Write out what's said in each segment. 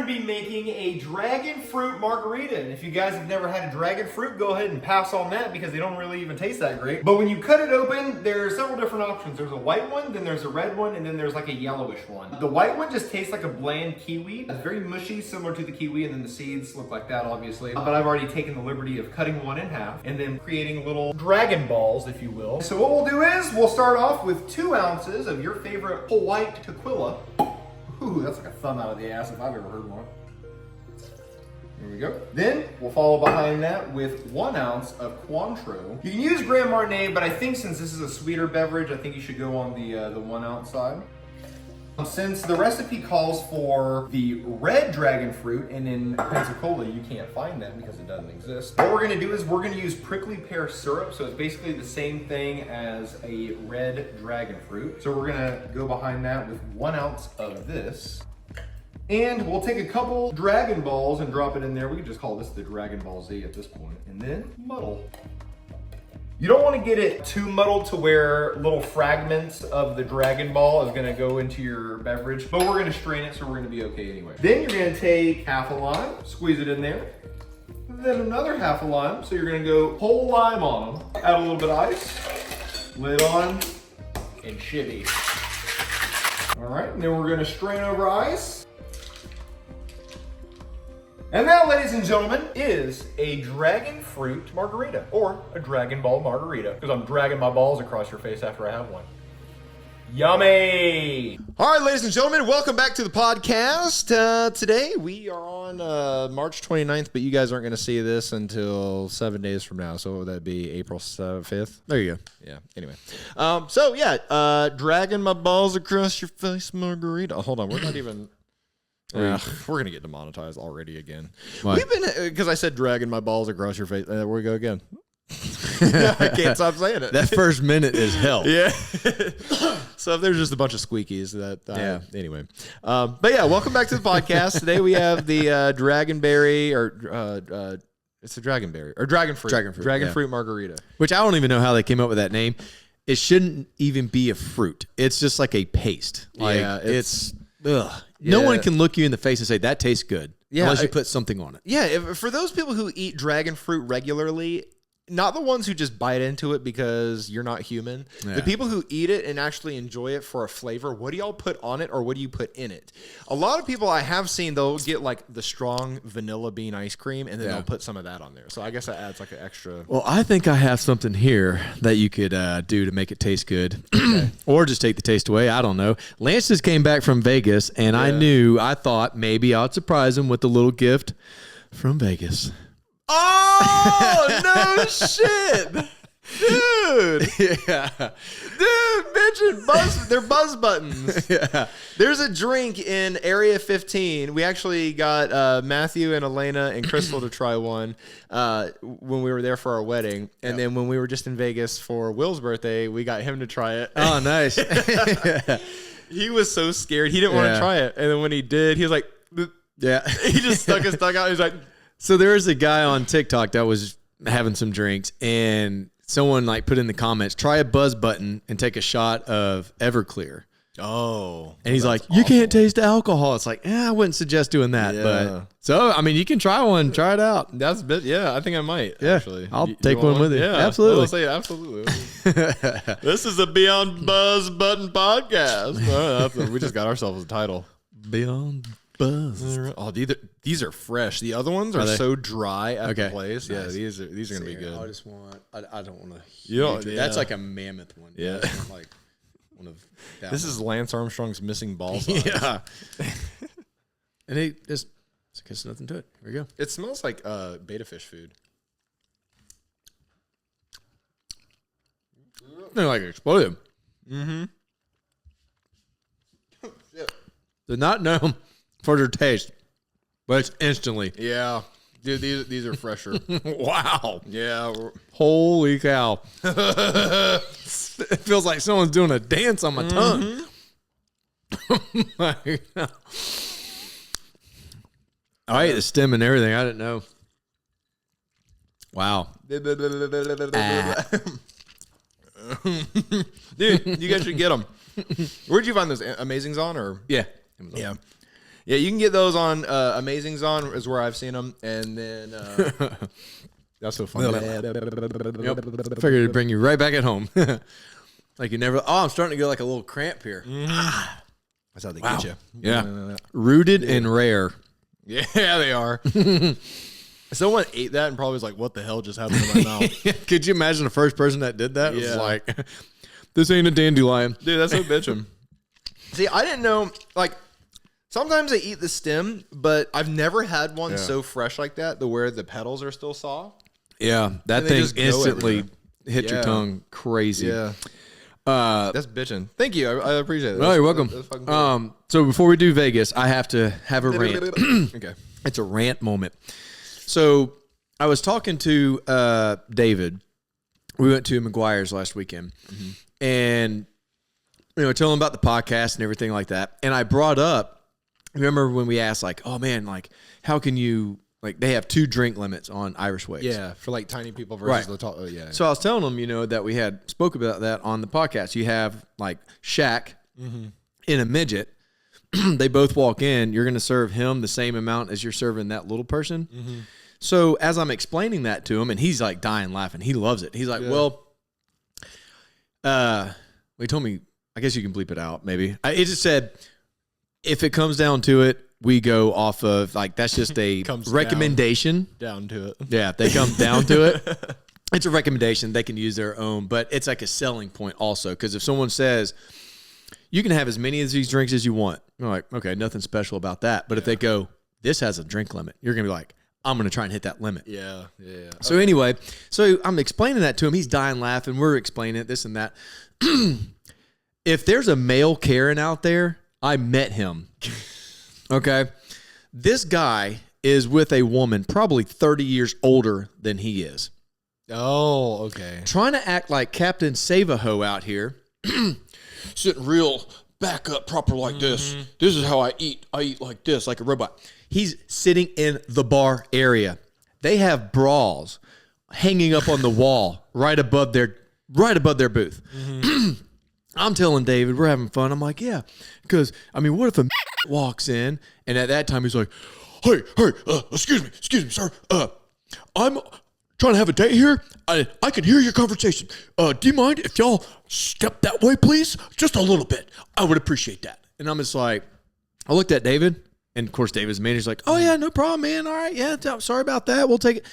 to be making a dragon fruit margarita. And if you guys have never had a dragon fruit, go ahead and pass on that because they don't really even taste that great. But when you cut it open, there are several different options. There's a white one, then there's a red one, and then there's like a yellowish one. The white one just tastes like a bland kiwi. It's very mushy, similar to the kiwi, and then the seeds look like that, obviously. But I've already taken the liberty of cutting one in half and then creating little dragon balls, if you will. So what we'll do is we'll start off with 2 ounces of your favorite white tequila. Ooh, that's like a thumb out of the ass if I've ever heard one. There we go. Then we'll follow behind that with 1 ounce of Cointreau. You can use Grand Marnier, but I think since this is a sweeter beverage, I think you should go on the 1 ounce side. Since the recipe calls for the red dragon fruit, and in Pensacola you can't find that because it doesn't exist, what we're going to do is we're going to use prickly pear syrup. So it's basically the same thing as a red dragon fruit. So we're going to go behind that with 1 ounce of this. And we'll take a couple dragon balls and drop it in there. We can just call this the Dragon Ball Z at this point. And then muddle. You don't want to get it too muddled to where little fragments of the Dragon Ball is going to go into your beverage, but we're going to strain it, so we're going to be okay anyway. Then you're going to take half a lime, squeeze it in there, then another half a lime, so you're going to go whole lime on them, add a little bit of ice, lid on, and shivvy. All right, and then we're going to strain over ice. And that, ladies and gentlemen, is a dragon fruit margarita, or a Dragon Ball margarita, because I'm dragging my balls across your face after I have one. Yummy! All right, ladies and gentlemen, welcome back to the podcast. Today we are on March 29th, but you guys aren't going to see this until 7 days from now. So what would that be, April 5th? There you go. Yeah, anyway. Dragging my balls across your face margarita. Oh, hold on, we're not even... we're gonna get demonetized already again. Why? We've been because I said dragging my balls across your face. There we go again. I can't stop saying it. That first minute is hell. Yeah. So if there's just a bunch of squeakies, Anyway, but yeah, welcome back to the podcast. Today we have the dragonberry or it's a dragonberry or dragon fruit margarita, which I don't even know how they came up with that name. It shouldn't even be a fruit. It's just like a paste. Like, it's ugh. Yeah. No one can look you in the face and say, that tastes good, unless you put something on it. Yeah, for those people who eat dragon fruit regularly, not the ones who just bite into it because you're not human. Yeah. The people who eat it and actually enjoy it for a flavor, what do y'all put on it or what do you put in it? A lot of people I have seen, they'll get like the strong vanilla bean ice cream and then they'll put some of that on there. So I guess that adds like an extra. Well, I think I have something here that you could do to make it taste good. Okay. Or just take the taste away. I don't know. Lance just came back from Vegas and I thought maybe I'd surprise him with a little gift from Vegas. Oh, no shit. Dude. Yeah. Dude, mention they're buzz buttons. Yeah. There's a drink in Area 15. We actually got Matthew and Elena and Crystal to try one when we were there for our wedding. And then when we were just in Vegas for Will's birthday, we got him to try it. Oh, nice. Yeah. He was so scared. He didn't want to try it. And then when he did, he was like, yeah. He just stuck his tongue out. He was like, so there was a guy on TikTok that was having some drinks, and someone like put in the comments, try a buzz button and take a shot of Everclear. Oh. And he's like, you can't taste alcohol. It's like, I wouldn't suggest doing that. Yeah. But so, I mean, you can try one. Try it out. I think I might, actually. I'll take one with you. Yeah, absolutely. I'll say absolutely. This is the Beyond Buzz Button podcast. We just got ourselves a title. Beyond Buzz. Oh, these are fresh. The other ones are so dry at the place. Nice. Yeah, these are going to be good. I just want. I don't want to. You don't. That's like a mammoth one. Yeah. Like one of. This is Lance Armstrong's missing ball size. Yeah. And it just gets nothing to it. Here we go. It smells like betta fish food. They're like exploded. Mm-hmm. They're not known for their taste, but it's instantly. Yeah. Dude, these are fresher. Wow. Yeah. Holy cow. It feels like someone's doing a dance on my tongue. I ate the stem and everything. I didn't know. Wow. Dude, you guys should get them. Where'd you find those Amazings on? Or Yeah. Yeah. Yeah, you can get those on Amazing Zone is where I've seen them, and then that's so funny. Yep. Figured it'd bring you right back at home. Like you never. Oh, I'm starting to get like a little cramp here. That's how they get you. Yeah. Rooted and rare. Yeah, they are. Someone ate that and probably was like, "What the hell just happened in my mouth?" Could you imagine the first person that did that? It was Yeah. like, this ain't a dandelion. Dude, that's so bitchin'. See, I didn't know. Like, sometimes they eat the stem, but I've never had one so fresh like that, to where the petals are still soft. Yeah, that And they thing just go instantly everywhere. hit your tongue crazy. Yeah. That's bitching. Thank you. I appreciate it. Oh, you're welcome. That's fucking cool. So before we do Vegas, I have to have a rant. Okay. It's a rant moment. So I was talking to David. We went to McGuire's last weekend, and telling him about the podcast and everything like that. And I brought up, remember when we asked, like, oh man, like, how can you, like, they have 2 drink limits on Irish Waves. Yeah, for like tiny people versus Right. the tall. Yeah. So I was telling them, that we had spoke about that on the podcast. You have like Shaq and a midget. They both walk in. You're going to serve him the same amount as you're serving that little person. So as I'm explaining that to him, and he's like dying laughing. He loves it. He's like, well, he told me, I guess you can bleep it out maybe. It just said, if it comes down to it, we go off of, like, that's just a Comes recommendation. down to it. Yeah, if they come down to it. It's a recommendation. They can use their own, but it's like a selling point also. Because if someone says, you can have as many of these drinks as you want, you're like, okay, nothing special about that. But if they go, this has a drink limit, you're going to be like, I'm going to try and hit that limit. Yeah. So anyway, so I'm explaining that to him. He's dying laughing. We're explaining it, this and that. If there's a male Karen out there, I met him. Okay. This guy is with a woman probably 30 years older than he is. Oh, okay. Trying to act like Captain Save-A-Ho out here. Sitting real back up proper like this. This is how I eat. I eat like this, like a robot. He's sitting in the bar area. They have bras hanging up on the wall right above their booth. I'm telling David, we're having fun. I'm like, yeah, because, I mean, what if a walks in, and at that time he's like, hey, excuse me, sir. I'm trying to have a date here. I can hear your conversation. Do you mind if y'all step that way, please? Just a little bit. I would appreciate that. And I'm just like, I looked at David, and of course David's manager's like, oh yeah, no problem, man. All right, yeah, sorry about that. We'll take it.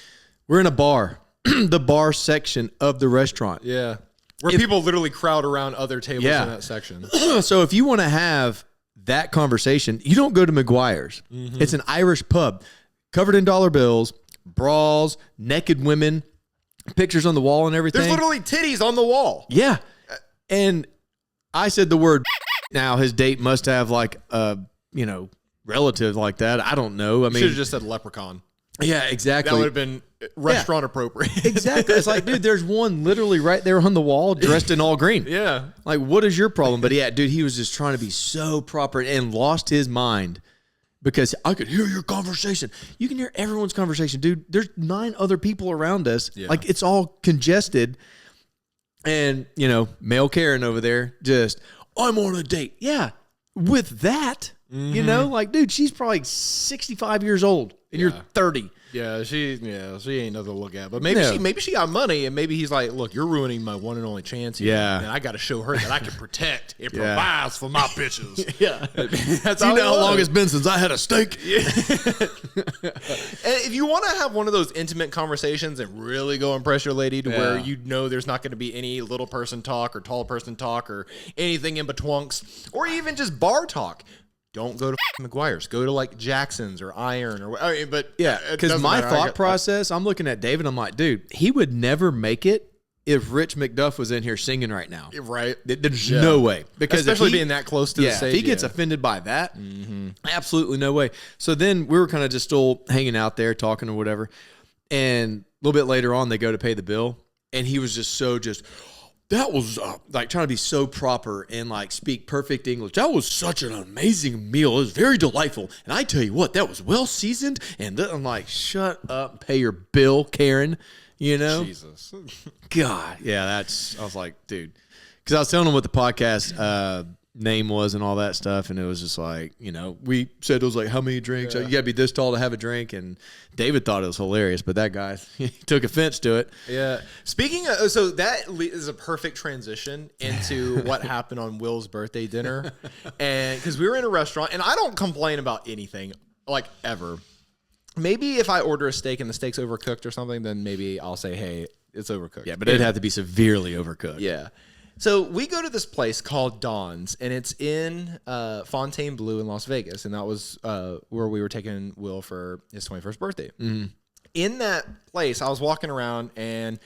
We're in a bar, the bar section of the restaurant. Yeah. Where people literally crowd around other tables in that section. So if you want to have that conversation, you don't go to McGuire's. It's an Irish pub covered in dollar bills, bras, naked women, pictures on the wall and everything. There's literally titties on the wall. Yeah. And I said the word. Now his date must have like a, relative like that. I don't know. I mean, Should have just said leprechaun. yeah, exactly. That would have been restaurant appropriate. Exactly. It's like, dude, there's one literally right there on the wall dressed in all green. Yeah. Like, what is your problem? But yeah, dude, he was just trying to be so proper and lost his mind because I could hear your conversation. You can hear everyone's conversation, dude. There's 9 other people around us. Yeah. Like, it's all congested. And, male Karen over there just, I'm on a date. Yeah. With that, like, dude, she's probably 65 years old and you're 30. Yeah, she ain't nothing to look at. But maybe she got money, and maybe he's like, look, you're ruining my one and only chance here. Yeah. And I got to show her that I can protect and provides for my bitches. Yeah. That's Do you know how long it's been since I had a steak? And if you want to have one of those intimate conversations and really go impress your lady to where there's not going to be any little person talk or tall person talk or anything in betwunks or even just bar talk, don't go to McGuire's. Go to like Jackson's or Iron or but Yeah, because my thought process, I'm looking at David, I'm like, dude, he would never make it if Rich McDuff was in here singing right now. Right. There's no way. Because especially being that close to the stage. If he gets offended by that, absolutely no way. So then we were kind of just still hanging out there talking or whatever. And a little bit later on, they go to pay the bill. And he was just that was like trying to be so proper and like speak perfect English. That was such an amazing meal. It was very delightful. And I tell you what, that was well seasoned. And I'm like, shut up and pay your bill, Karen. Jesus. God. Yeah, I was like, dude. Because I was telling him with the podcast, name was and all that stuff. And it was just like, we said it was like, how many drinks? You got to be this tall to have a drink. And David thought it was hilarious, but that guy he took offense to it. Yeah. Speaking of, so that is a perfect transition into what happened on Will's birthday dinner. And because we were in a restaurant, and I don't complain about anything, like, ever. Maybe if I order a steak and the steak's overcooked or something, then maybe I'll say, hey, it's overcooked. Yeah, but it'd have to be severely overcooked. Yeah. So we go to this place called Don's, and it's in Fontainebleau in Las Vegas, and that was where we were taking Will for his 21st birthday. Mm-hmm. In that place, I was walking around, and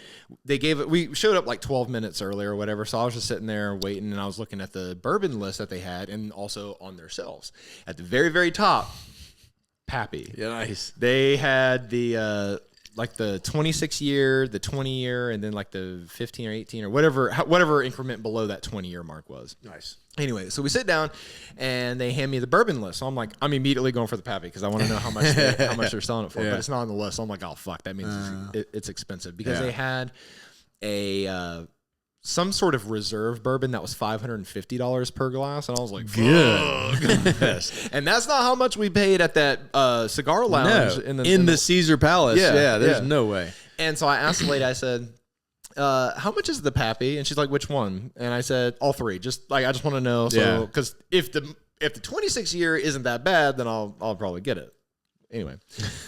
we showed up like 12 minutes early or whatever, so I was just sitting there waiting, and I was looking at the bourbon list that they had, and also on their shelves. At the very, very top, Pappy. Yeah, nice. They had the like the 26 year, the 20 year, and then like the 15 or 18 or whatever increment below that 20 year mark was. Nice. Anyway, so we sit down and they hand me the bourbon list. So I'm immediately going for the Pappy because I want to know how much they're selling it for. Yeah. But it's not on the list. So I'm like, oh fuck, that means it's expensive because they had some sort of reserve bourbon that was $550 per glass, and I was like, good. And that's not how much we paid at that cigar lounge in the Caesar Palace. Yeah, There's no way. And so I asked the lady, I said, how much is the Pappy? And she's like, which one? And I said, all three. Just like, I just want to know. So, because if the 26 year isn't that bad, then I'll probably get it. Anyway,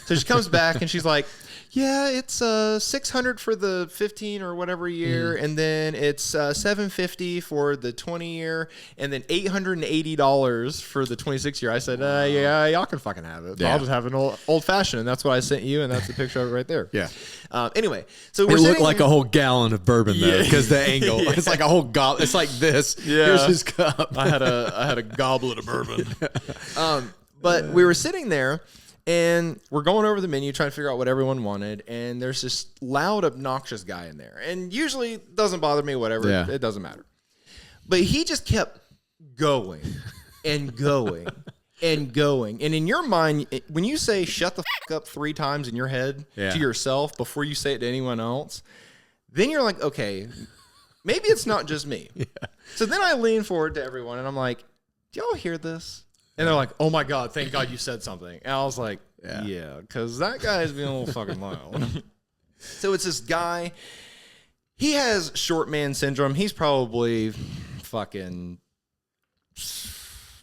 so she comes back and she's like, yeah, it's $600 for the 15 or whatever year, and then it's $750 for the 20 year, and then $880 for the 26 year. I said, yeah, y'all can fucking have it. Yeah. I'll just have an old fashioned, and that's what I sent you, and that's the picture of it right there. Yeah. Anyway, so It looked like a whole gallon of bourbon though, because the angle. Yeah. It's like a whole goblet. It's like this. Yeah. Here's his cup. I had a goblet of bourbon. But we were sitting there. And we're going over the menu, trying to figure out what everyone wanted. And there's this loud, obnoxious guy in there. And usually it doesn't bother me, whatever. Yeah. It doesn't matter. But he just kept going and going and going. And in your mind, when you say shut the fuck up 3 times in your head to yourself before you say it to anyone else, then you're like, okay, maybe it's not just me. Yeah. So then I lean forward to everyone and I'm like, do y'all hear this? And they're like, oh my God, thank God you said something. And I was like, yeah, because that guy is being a little fucking loud. So it's this guy. He has short man syndrome. He's probably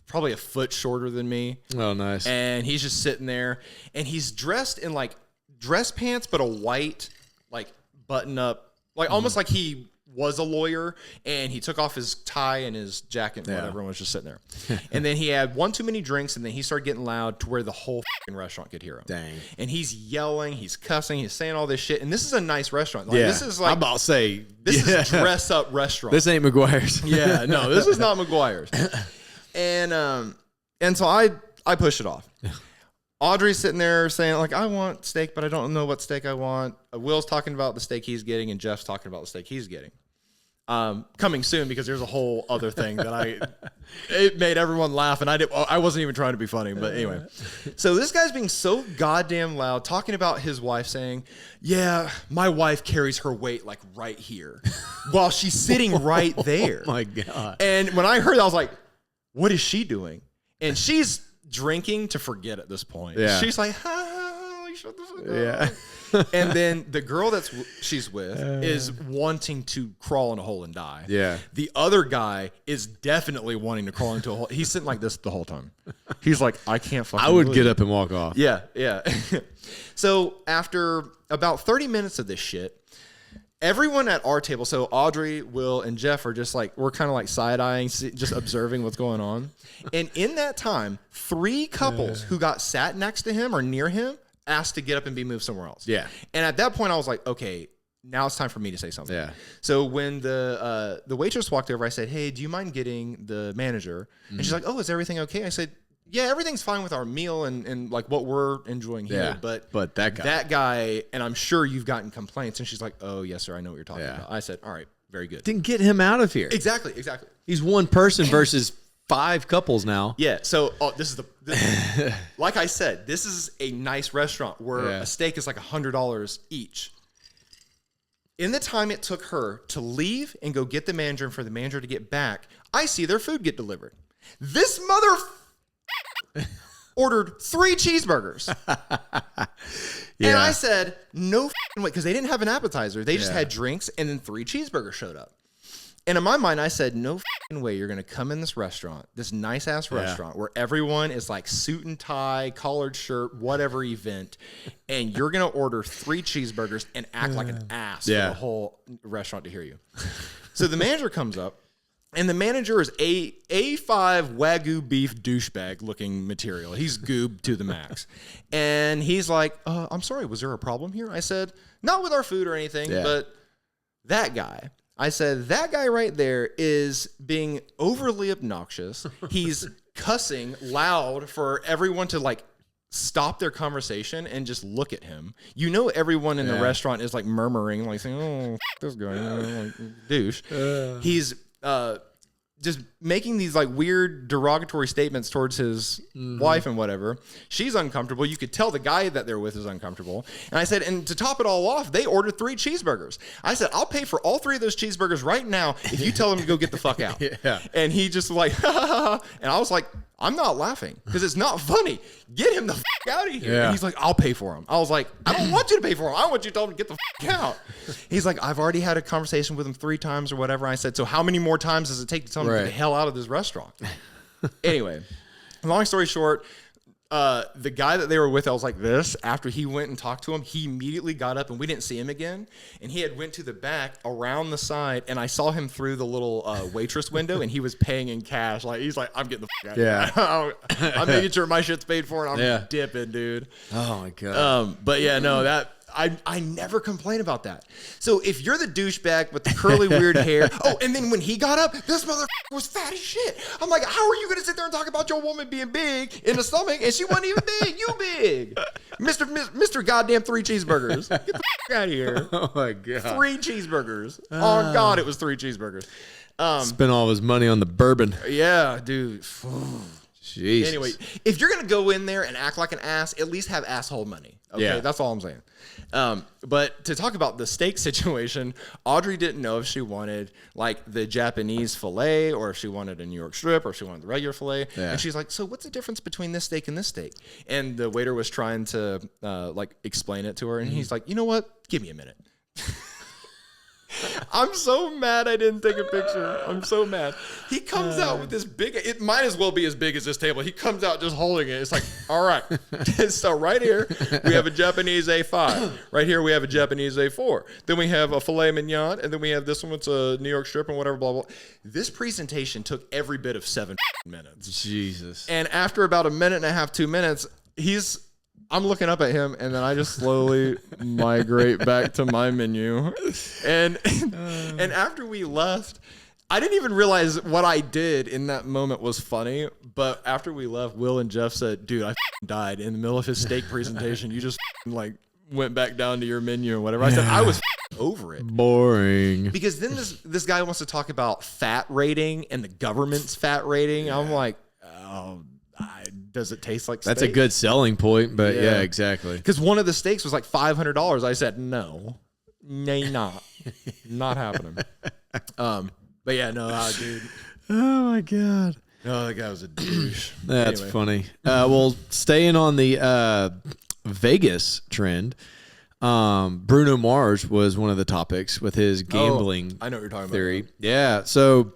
probably a foot shorter than me. Oh, nice. And he's just sitting there. And he's dressed in like dress pants, but a white, like button up, like almost like he was a lawyer, and he took off his tie and his jacket and whatever, and was just sitting there. And then he had one too many drinks, and then he started getting loud to where the whole restaurant could hear him. Dang. And he's yelling, he's cussing, he's saying all this shit. And this is a nice restaurant. Like, this is like, I'm about to say, this is dress up restaurant. This ain't McGuire's. Yeah, no, this is not McGuire's. And so I push it off. Audrey's sitting there saying, like, I want steak, but I don't know what steak I want. Will's talking about the steak he's getting, and Jeff's talking about the steak he's getting. Coming soon, because there's a whole other thing that it made everyone laugh, and I wasn't even trying to be funny, but anyway. So this guy's being so goddamn loud, talking about his wife, saying, yeah, my wife carries her weight like right here, while she's sitting right there. Oh my God. And when I heard that, I was like, what is she doing? And she's drinking to forget at this point. Yeah. She's like, shut the fuck up. Yeah. And then the girl she's with is wanting to crawl in a hole and die. Yeah. The other guy is definitely wanting to crawl into a hole. He's sitting like this the whole time. He's like, I can't fucking I would believe get it. up and walk off. Yeah, yeah. So after about 30 minutes of this shit, everyone at our table, so Audrey, Will, and Jeff are just like, we're kind of like side-eyeing, just observing what's going on. And in that time, 3 couples who got sat next to him or near him asked to get up and be moved somewhere else. Yeah. And at that point, I was like, okay, now it's time for me to say something. Yeah. So when the waitress walked over, I said, hey, do you mind getting the manager? And she's like, oh, is everything okay? I said, yeah, everything's fine with our meal and like what we're enjoying here. Yeah, but that guy, and I'm sure you've gotten complaints. And she's like, oh, yes, sir, I know what you're talking about. I said, all right, very good. Then get him out of here. Exactly. He's one person versus 5 couples now. Yeah. So this like I said, this is a nice restaurant where a steak is like $100 each. In the time it took her to leave and go get the manager and for the manager to get back, I see their food get delivered. This mother ordered 3 cheeseburgers. And I said, no way, because they didn't have an appetizer. They just had drinks, and then 3 cheeseburgers showed up. And in my mind, I said, no way you're going to come in this restaurant, this nice-ass restaurant, where everyone is like suit and tie, collared shirt, whatever event, and you're going to order 3 cheeseburgers and act like an ass for the whole restaurant to hear you. So the manager comes up, and the manager is A5 Wagyu beef douchebag looking material. He's goobed to the max. And he's like, I'm sorry, was there a problem here? I said, not with our food or anything, but that guy. I said, that guy right there is being overly obnoxious. He's cussing loud for everyone to like stop their conversation and just look at him. You know, everyone in the restaurant is like murmuring, like saying, oh, this guy, like, douche. He's just making these like weird derogatory statements towards his wife and whatever. She's uncomfortable. You could tell the guy that they're with is uncomfortable. And I said, and to top it all off, they ordered 3 cheeseburgers. I said, I'll pay for all 3 of those cheeseburgers right now if you tell them to go get the fuck out. And he just like, ha, ha, ha. And I was like, I'm not laughing because it's not funny. Get him the fuck out of here. And he's like, I'll pay for him. I was like, I don't want you to pay for him. I want you to tell him to get the fuck out. He's like, I've already had a conversation with him 3 times or whatever. I said, so how many more times does it take to tell him to get the hell out of this restaurant? Anyway, long story short, the guy that they were with, I was like this. After he went and talked to him, he immediately got up and we didn't see him again. And he had went to the back around the side, and I saw him through the little waitress window, and he was paying in cash. Like he's like, I'm getting the fuck out of here. I'm making sure my shit's paid for, and I'm dipping, dude. Oh my god. But yeah, no, that. I never complain about that. So if you're the douchebag with the curly weird hair, and then when he got up, this motherfucker was fat as shit. I'm like, how are you going to sit there and talk about your woman being big in the stomach and she wasn't even big? You big, Mr. Goddamn 3 cheeseburgers. Get the fuck out of here. Oh my god. 3 cheeseburgers. Oh God, it was 3 cheeseburgers. Spent all of his money on the bourbon. Yeah, dude. Jesus. Anyway, if you're going to go in there and act like an ass, at least have asshole money. Okay, that's all I'm saying. But to talk about the steak situation, Audrey didn't know if she wanted like the Japanese filet or if she wanted a New York strip or if she wanted the regular filet. And she's like, so what's the difference between this steak and this steak? And the waiter was trying to like explain it to her. And he's like, you know what? Give me a minute. I'm so mad I didn't take a picture. I'm so mad. He comes out with this big, it might as well be as big as this table. He comes out just holding it. It's like, all right. So right here, we have a Japanese A5. Right here, we have a Japanese A4. Then we have a filet mignon. And then we have this one with a New York strip and whatever, blah, blah. This presentation took every bit of 7 minutes. Jesus. And after about a minute and a half, 2 minutes, I'm looking up at him, and then I just slowly migrate back to my menu. And after we left, I didn't even realize what I did in that moment was funny. But after we left, Will and Jeff said, dude, I died in the middle of his steak presentation. You just like went back down to your menu or whatever. I said, I was over it. Boring. Because then this guy wants to talk about fat rating and the government's fat rating. I'm like, oh, does it taste like steak? That's a good selling point, but yeah exactly. Because one of the steaks was like $500. I said, no, not happening. But yeah, no, dude. Oh my god. No, that guy was a douche. That's funny. Well, staying on the Vegas trend, Bruno Mars was one of the topics with his gambling. I know what you're talking theory. about. Yeah, so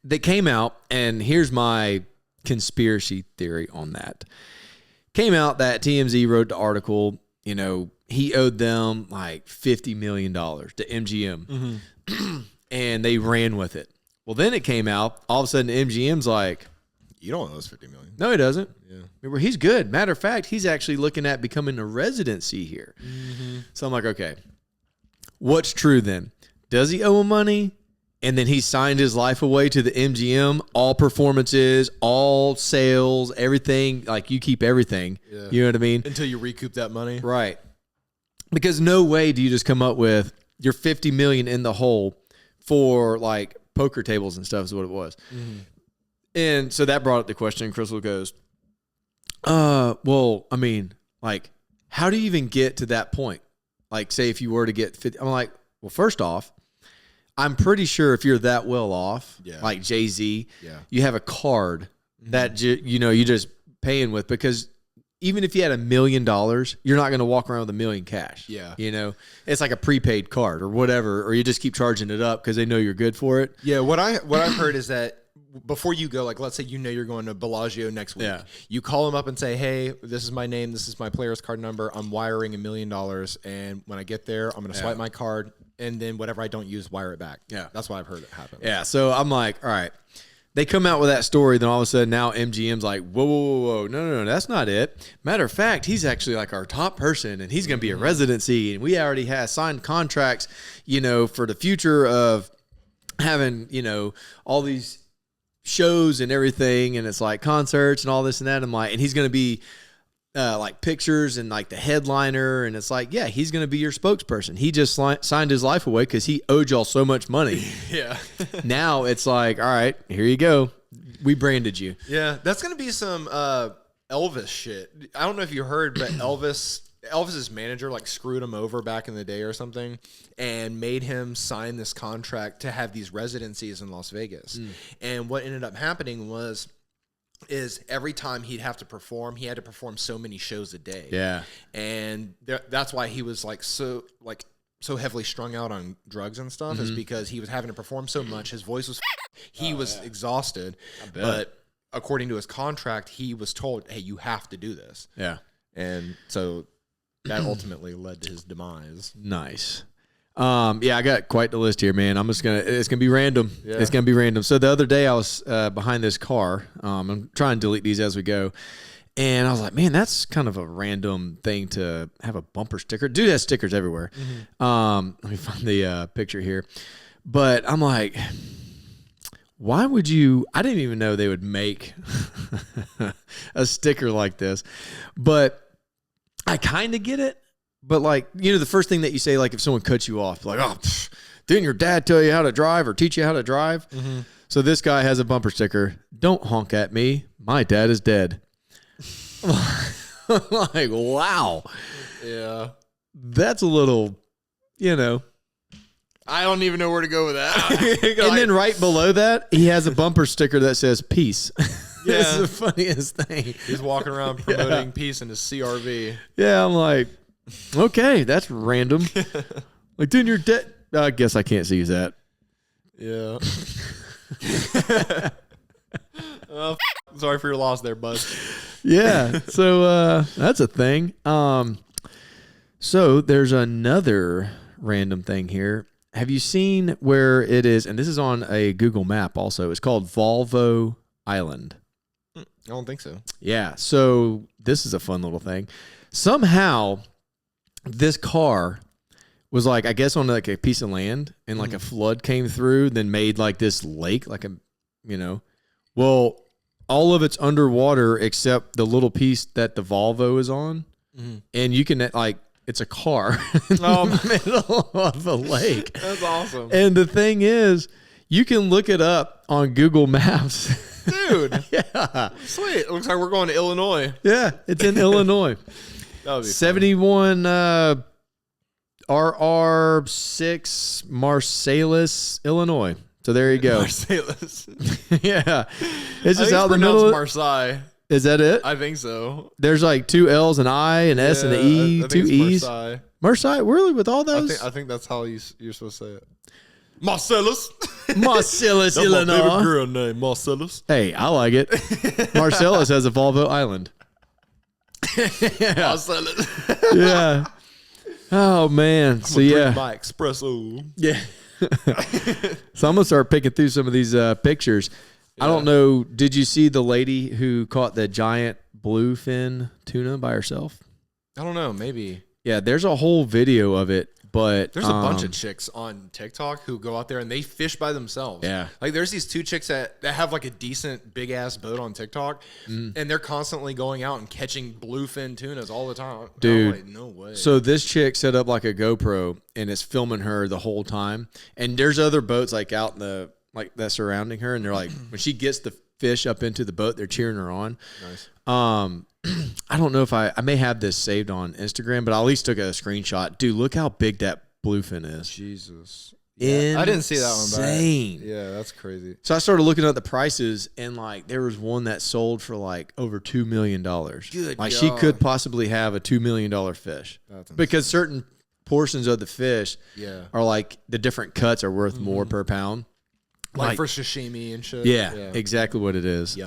they came out, and here's my conspiracy theory on that. Came out that TMZ wrote the article, you know, he owed them like $50 million to MGM. And they ran with it. Well, then it came out, all of a sudden MGM's like, You don't owe us $50 million. no, he doesn't. Yeah. Remember, he's good. Matter of fact, he's actually looking at becoming a residency here. So I'm like, okay, what's true then? Does he owe him money? And then he signed his life away to the MGM, all performances, all sales, everything. Like, you keep everything. Yeah. You know what I mean? Until you recoup that money. Right. Because no way do you just come up with your $50 million in the hole for like poker tables and stuff is what it was. And so that brought up the question. Crystal goes, well, I mean, like, how do you even get to that point? Like, say if you were to get 50, I'm like, well, first off, I'm pretty sure if you're that well off, like Jay-Z, you have a card that you're just paying with, because even if you had $1 million, you're not going to walk around with $1 million cash. Yeah. It's like a prepaid card or whatever, or you just keep charging it up because they know you're good for it. Yeah. What I've heard is that before you go, like, let's say you're going to Bellagio next week. You call them up and say, hey, this is my name, this is my player's card number, I'm wiring $1 million, and when I get there, I'm going to swipe my card, and then whatever I don't use, wire it back. Yeah. That's what I've heard it happen. Yeah. So I'm like, all right. They come out with that story, then all of a sudden now MGM's like, whoa, no, that's not it. Matter of fact, he's actually like our top person, and he's going to be a residency, and we already have signed contracts, for the future of having, all these shows and everything, and it's like concerts and all this and that. I'm like, and he's going to be like pictures and like the headliner, and it's like, yeah, he's going to be your spokesperson. He just signed his life away because he owed y'all so much money. Yeah. Now it's like, all right, here you go. We branded you. Yeah, that's going to be some Elvis shit. I don't know if you heard, but Elvis's manager like screwed him over back in the day or something, and made him sign this contract to have these residencies in Las Vegas. And what ended up happening is every time he'd have to perform, he had to perform so many shows a day. Yeah. And that's why he was so heavily strung out on drugs and stuff, is because he was having to perform so much. His voice was was exhausted. But according to his contract, he was told, hey, you have to do this. Yeah. And so that ultimately led to his demise. Nice. I got quite the list here, man. It's gonna be random. Yeah. It's gonna be random. So the other day I was behind this car. I'm trying to delete these as we go, and I was like, man, that's kind of a random thing to have a bumper sticker. Dude has stickers everywhere. Let me find the picture here, but I'm like, why would you? I didn't even know they would make a sticker like this, but I kind of get it. But like, the first thing that you say, like if someone cuts you off, like, oh, didn't your dad tell you how to drive or teach you how to drive? So this guy has a bumper sticker. Don't honk at me. My dad is dead. Like, wow. Yeah. That's a little, I don't even know where to go with that. And then right below that, he has a bumper sticker that says peace. Yeah. It's the funniest thing. He's walking around promoting peace in his CRV. Yeah, I'm like, okay, that's random. Like, dude, you're dead. I guess I can't see that. Yeah. Sorry for your loss there, bud. Yeah. So that's a thing. So there's another random thing here. Have you seen where it is? And this is on a Google map also. It's called Volvo Island. I don't think so. Yeah. So this is a fun little thing. Somehow this car was like, I guess on like a piece of land, and like a flood came through, then made like this lake, like well, all of it's underwater except the little piece that the Volvo is on. And you can it's a car in the middle of a lake. That's awesome. And the thing is, you can look it up on Google Maps. Dude. Yeah. Sweet. It looks like we're going to Illinois. Yeah, it's in Illinois. That would be 71 RR6 Marsalis, Illinois. So there you go. Marsalis. Yeah. It's just out in the pronounced middle. Marseille. Is that it? I think so. There's like 2 L's, an I, an S, and an E, I think 2 it's E's. Marseille. Marseille? Really? With all those? I think that's how you're supposed to say it. Marcellus. Marcellus, That's Illinois. my favorite girl name, Marcellus. Hey, I like it. Marcellus has a Volvo Island. Marcellus. Yeah. Oh, man. So, yeah. My espresso. Yeah. So I'm going to start picking through some of these pictures. Yeah. I don't know. Did you see the lady who caught the giant bluefin tuna by herself? I don't know. Maybe. Yeah, there's a whole video of it, but there's a bunch of chicks on TikTok who go out there and they fish by themselves. Yeah. Like there's these 2 chicks that have like a decent big ass boat on TikTok, and they're constantly going out and catching bluefin tunas all the time. Dude, like, no way. So this chick set up like a GoPro and is filming her the whole time. And there's other boats like out in the that surrounding her, and they're like when she gets the fish up into the boat, they're cheering her on. Nice. I don't know if I may have this saved on Instagram, but I at least took a screenshot. Dude, look how big that bluefin is. Jesus. Yeah, I didn't see that one. Insane. Yeah, that's crazy. So I started looking at the prices, and like there was one that sold for like over $2 million. Good like God. she could possibly have a $2 million fish because certain portions of the fish are like the different cuts are worth more per pound. Like for sashimi and shit. Yeah, exactly what it is.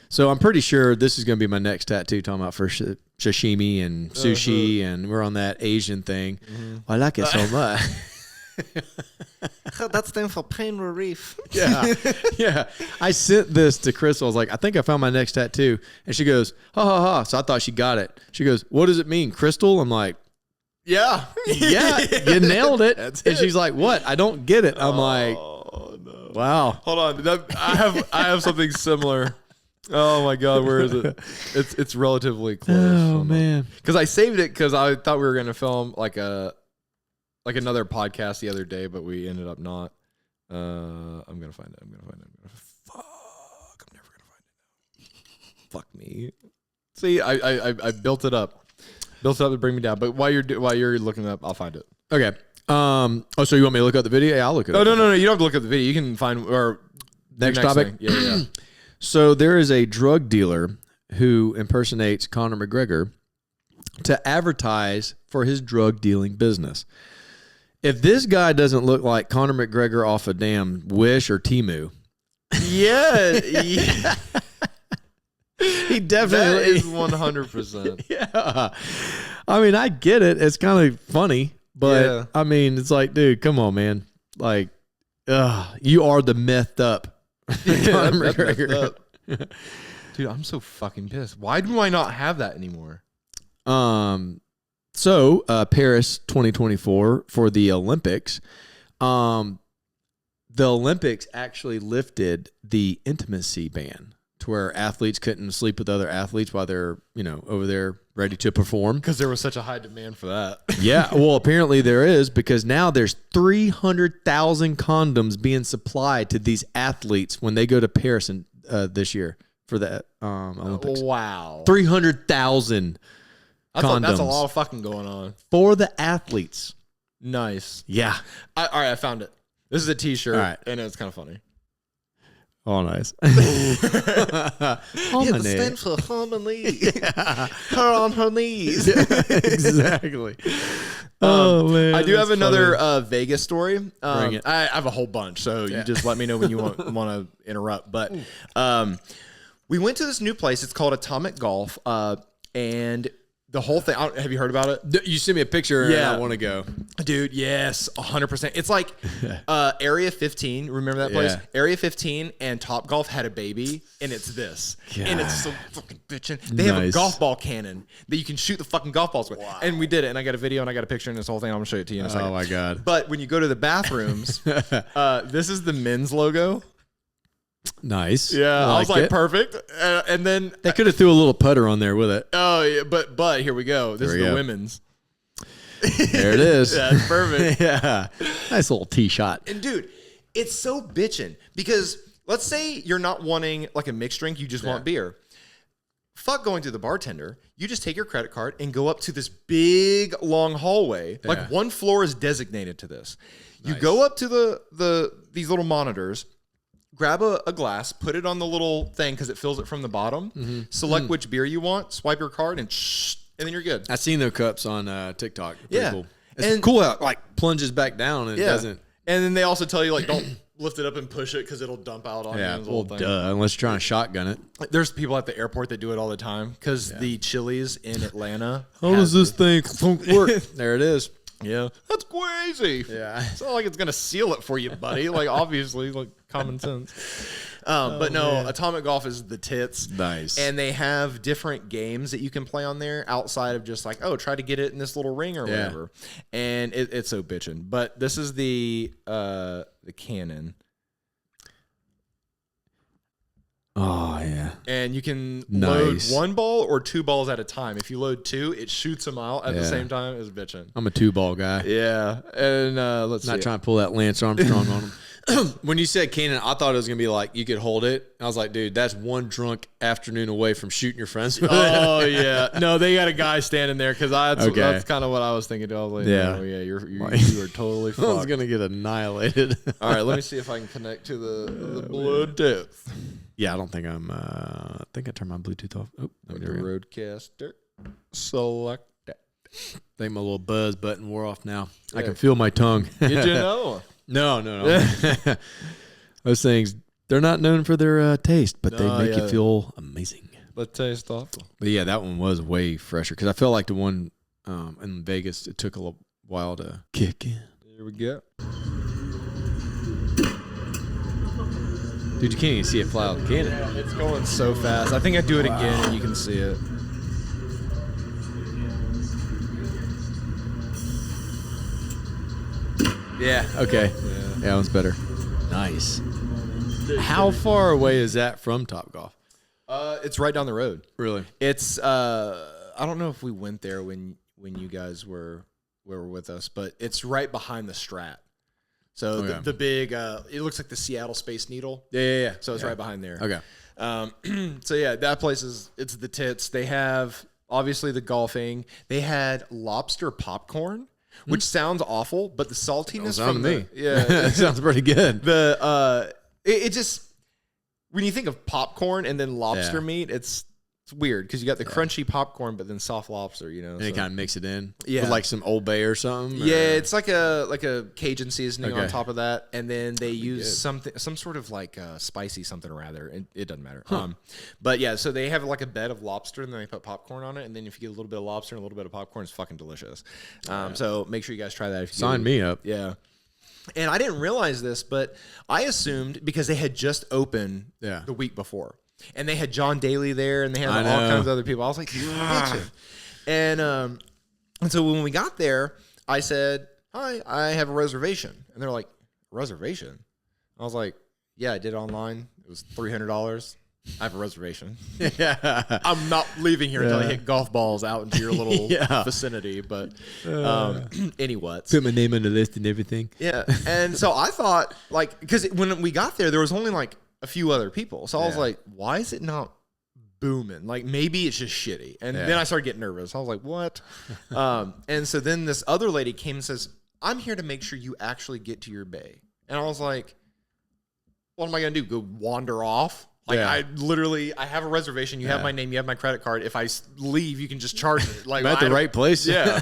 So I'm pretty sure this is going to be my next tattoo, talking about for sashimi and sushi, and we're on that Asian thing. I like it so much. That stands for pain relief. Yeah. I sent this to Crystal. I was like, I think I found my next tattoo. And she goes, ha, ha, ha. So I thought she got it. She goes, what does it mean, Crystal? I'm like, yeah, you nailed it. And she's like, what? I don't get it. I'm like, no. Wow. Hold on. I have something similar. Oh my God, where is it? It's relatively close. Oh man. Because I saved it because I thought we were gonna film like another podcast the other day, but we ended up not. I'm gonna find it. Fuck, I'm never gonna find it now. Fuck me. See, I built it up to bring me down. But while you're looking it up, I'll find it. Okay. So you want me to look up the video? Yeah, I'll look it up. No. You don't have to look at the video. You can find or next topic. Thing. Yeah. So there is a drug dealer who impersonates Conor McGregor to advertise for his drug dealing business. If this guy doesn't look like Conor McGregor off a damn Wish or Temu, yeah. He definitely is 100%. Yeah. I mean, I get it. It's kind of funny, but I mean, it's like, dude, come on, man. Like, you are the methed up Conor McGregor. Dude, I'm so fucking pissed. Why do I not have that anymore? So Paris 2024 for the Olympics. The Olympics actually lifted the intimacy ban to where athletes couldn't sleep with other athletes while they're, over there ready to perform. Because there was such a high demand for that. Yeah, well, apparently there is, because now there's 300,000 condoms being supplied to these athletes when they go to Paris this year for the Olympics. Wow. 300,000 condoms. That's a lot of fucking going on. For the athletes. Nice. Yeah. All right, I found it. This is a t-shirt, all right, and it's kind of funny. Oh, nice. Harmony. Yeah, stand for harmony. Her on her knees. Exactly. Oh, man. I do have another Vegas story. Bring it. I have a whole bunch, so you just let me know when you want to interrupt. But we went to this new place. It's called Atomic Golf, and the whole thing. Have you heard about it? You sent me a picture, and I want to go. Dude, yes, 100%. It's like Area 15. Remember that place? Yeah. Area 15 and Topgolf had a baby, and it's this. God. And it's so fucking bitchin'. They have a golf ball cannon that you can shoot the fucking golf balls with. Wow. And we did it, and I got a video, and I got a picture, and this whole thing. I'm going to show it to you in a second. Oh, my God. But when you go to the bathrooms, this is the men's logo. Nice. Yeah, I was like, perfect. And then they could have threw a little putter on there with it. Oh, yeah, but here we go. This is the women's. There it is. Yeah, it's perfect. Yeah. Nice little tee shot. And dude, it's so bitchin' because let's say you're not wanting like a mixed drink, you just want beer. Fuck going through the bartender. You just take your credit card and go up to this big long hallway. Yeah. Like one floor is designated to this. Nice. You go up to these little monitors, grab a glass, put it on the little thing because it fills it from the bottom. Select which beer you want, swipe your card, and then you're good. I've seen those cups on TikTok. Pretty cool. It's and cool how it like plunges back down and it doesn't. And then they also tell you like don't lift it up and push it because it'll dump out on you. Yeah, well, duh, unless you're trying to shotgun it. There's people at the airport that do it all the time because the Chili's in Atlanta. How does this thing work? There it is. Yeah, that's crazy. Yeah, it's not like it's gonna seal it for you, buddy. Like obviously, like common sense. But no, man. Atomic Golf is the tits. Nice. And they have different games that you can play on there outside of just like, try to get it in this little ring or whatever. And it's so bitchin'. But this is the cannon. Oh, yeah. And you can load one ball or two balls at a time. If you load two, it shoots them out at the same time as bitchin'. I'm a 2-ball guy. Yeah. And let's see. Not trying to pull that Lance Armstrong on him. When you said cannon, I thought it was gonna be like you could hold it. I was like, dude, that's one drunk afternoon away from shooting your friends. Oh yeah, no, they got a guy standing there because Okay. that's kind of what I was thinking. I was like, Yeah. oh yeah, you are totally I was fucked. gonna get annihilated. All right, let me see if I can connect to the blood depth. Yeah, I don't think I'm. I think I turned my Bluetooth off. Oh, The there we go. roadcaster. Select that. I think my little buzz button wore off now. I can feel my tongue. Did you know? No. Those things, they're not known for their taste, but they make you feel amazing. But taste awful. But yeah, that one was way fresher because I felt like the one in Vegas, it took a little while to kick in. Here we go. Dude, you can't even see it fly out the cannon. It's going so fast. I think I do it again and you can see it. Yeah, okay. Yeah, that one's better. Nice. How far away is that from Topgolf? It's right down the road. Really? It's I don't know if we went there when you guys were with us, but it's right behind the Strat. So the big it looks like the Seattle Space Needle. Yeah. So it's right behind there. Okay. So yeah, that place it's the tits. They have obviously the golfing. They had lobster popcorn, which sounds awful, but the saltiness from me. Yeah, That sounds pretty good. It just when you think of popcorn and then lobster meat, it's weird because you got the crunchy popcorn, but then soft lobster. You know, And you kind of mix it in. Yeah. With like some Old Bay or something. Yeah, or? it's like a Cajun seasoning on Okay. top of that, and then they use some sort of like spicy something or rather. It doesn't matter. But yeah, so they have like a bed of lobster, and then they put popcorn on it, and then if you get a little bit of lobster and a little bit of popcorn, it's fucking delicious. So make sure you guys try that. If you Sign me up. Yeah. And I didn't realize this, but I assumed because they had just opened the week before. And they had John Daly there, and they had all kinds of other people. I was like, you're bitching. And so when we got there, I said, hi, I have a reservation. And they're like, reservation? I was like, yeah, I did it online. It was $300. I have a reservation. Yeah. I'm not leaving here until I hit golf balls out into your little vicinity. But anyway. Put my name on the list and everything. Yeah. And so I thought, like, because when we got there was only like a few other people. So I was like, why is it not booming? Like, maybe it's just shitty. And then I started getting nervous. I was like, what? And so then this other lady came and says, I'm here to make sure you actually get to your bay. And I was like, what am I going to do? Go wander off? Like, I have a reservation. You have my name. You have my credit card. If I leave, you can just charge it. Like, I'm at the right place. Yeah.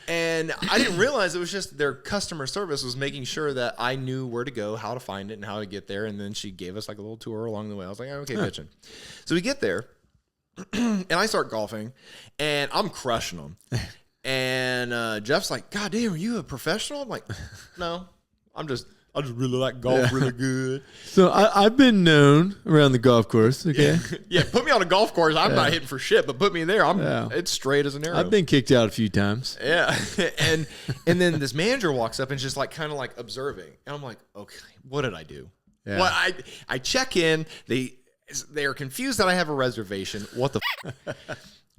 And I didn't realize it was just their customer service was making sure that I knew where to go, how to find it, and how to get there. And then she gave us like a little tour along the way. I was like, okay, pitching. So we get there, and I start golfing, and I'm crushing them. And Jeff's like, God damn, are you a professional? I'm like, no, I just really like golf really good. So I've been known around the golf course. Okay. Yeah, put me on a golf course. I'm not hitting for shit, but put me there. It's straight as an arrow. I've been kicked out a few times. Yeah. and then this manager walks up and just like kind of like observing. And I'm like, okay, what did I do? Yeah. Well, I check in. They are confused that I have a reservation. What the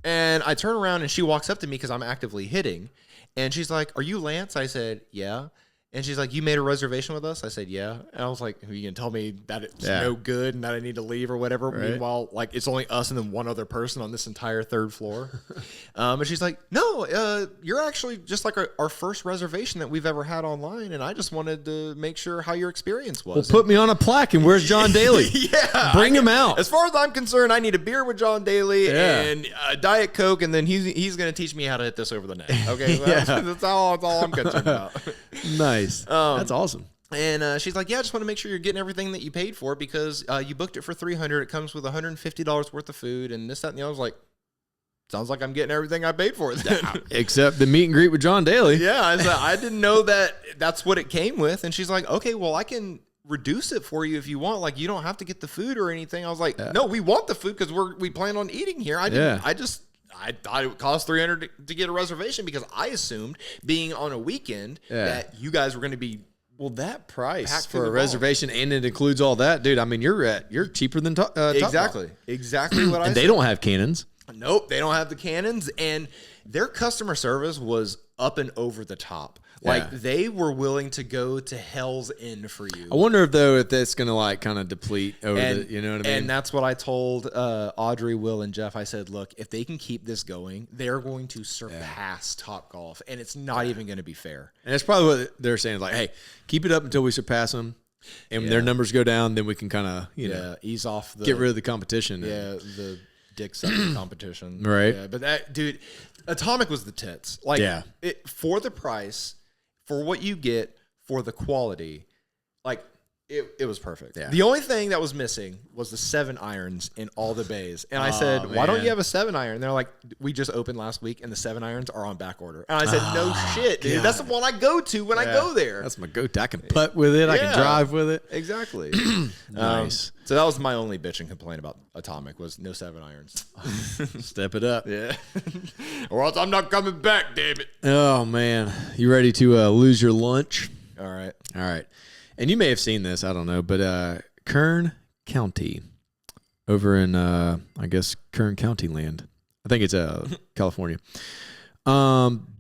And I turn around and she walks up to me because I'm actively hitting. And she's like, are you Lance? I said, yeah. And she's like, you made a reservation with us? I said, yeah. And I was like, are you going to tell me that it's no good and that I need to leave or whatever? Right. Meanwhile, like, it's only us and then one other person on this entire third floor. And she's like, no, you're actually just like our first reservation that we've ever had online. And I just wanted to make sure how your experience was. Well, put me on a plaque and where's John Daly? Yeah. Bring him out. As far as I'm concerned, I need a beer with John Daly and a Diet Coke. And then he's going to teach me how to hit this over the net. Okay. That's all I'm concerned about. Nice. That's awesome. And she's like, yeah, I just want to make sure you're getting everything that you paid for because you booked it for $300. It comes with $150 worth of food and this, that, and the other. I was like, sounds like I'm getting everything I paid for. Except the meet and greet with John Daly. Yeah, I didn't know that that's what it came with. And she's like, okay, well, I can reduce it for you if you want. Like, you don't have to get the food or anything. I was like, no, we want the food because we plan on eating here. I thought it would cost $300 to get a reservation because I assumed being on a weekend that you guys were going to be that price for for a reservation and it includes all that, dude. I mean, you're cheaper than exactly what I and said. they don't have cannons. Nope, they don't have the cannons, and their customer service was up and over the top. Like Yeah. they were willing to go to hell's end for you. I wonder if that's going to like kind of deplete over And, you know what I mean? And that's what I told Audrey, Will, and Jeff. I said, look, if they can keep this going, they're going to surpass Topgolf, and it's not even going to be fair. And that's probably what they're saying. Like, hey, keep it up until we surpass them. And when their numbers go down, then we can kind of, you know, ease off the get rid of the competition. Yeah, the dick sucking competition. Right. Yeah, but that dude, Atomic was the tits. Like for the price, for what you get, for the quality, like it was perfect. Yeah. The only thing that was missing was the 7 irons in all the bays. And I said, why don't you have a 7 iron? And they're like, we just opened last week and the 7 irons are on back order. And I said, no shit, dude. God. That's the one I go to when I go there. That's my go-to. I can putt with it. I can drive with it. Exactly. Nice. So that was my only bitch and complaint about Atomic was no 7 irons. Step it up. Yeah. Or else I'm not coming back, damn it. Oh, man. You ready to lose your lunch? All right. All right. And you may have seen this, I don't know, but Kern County over in, I guess, Kern County land. I think it's California.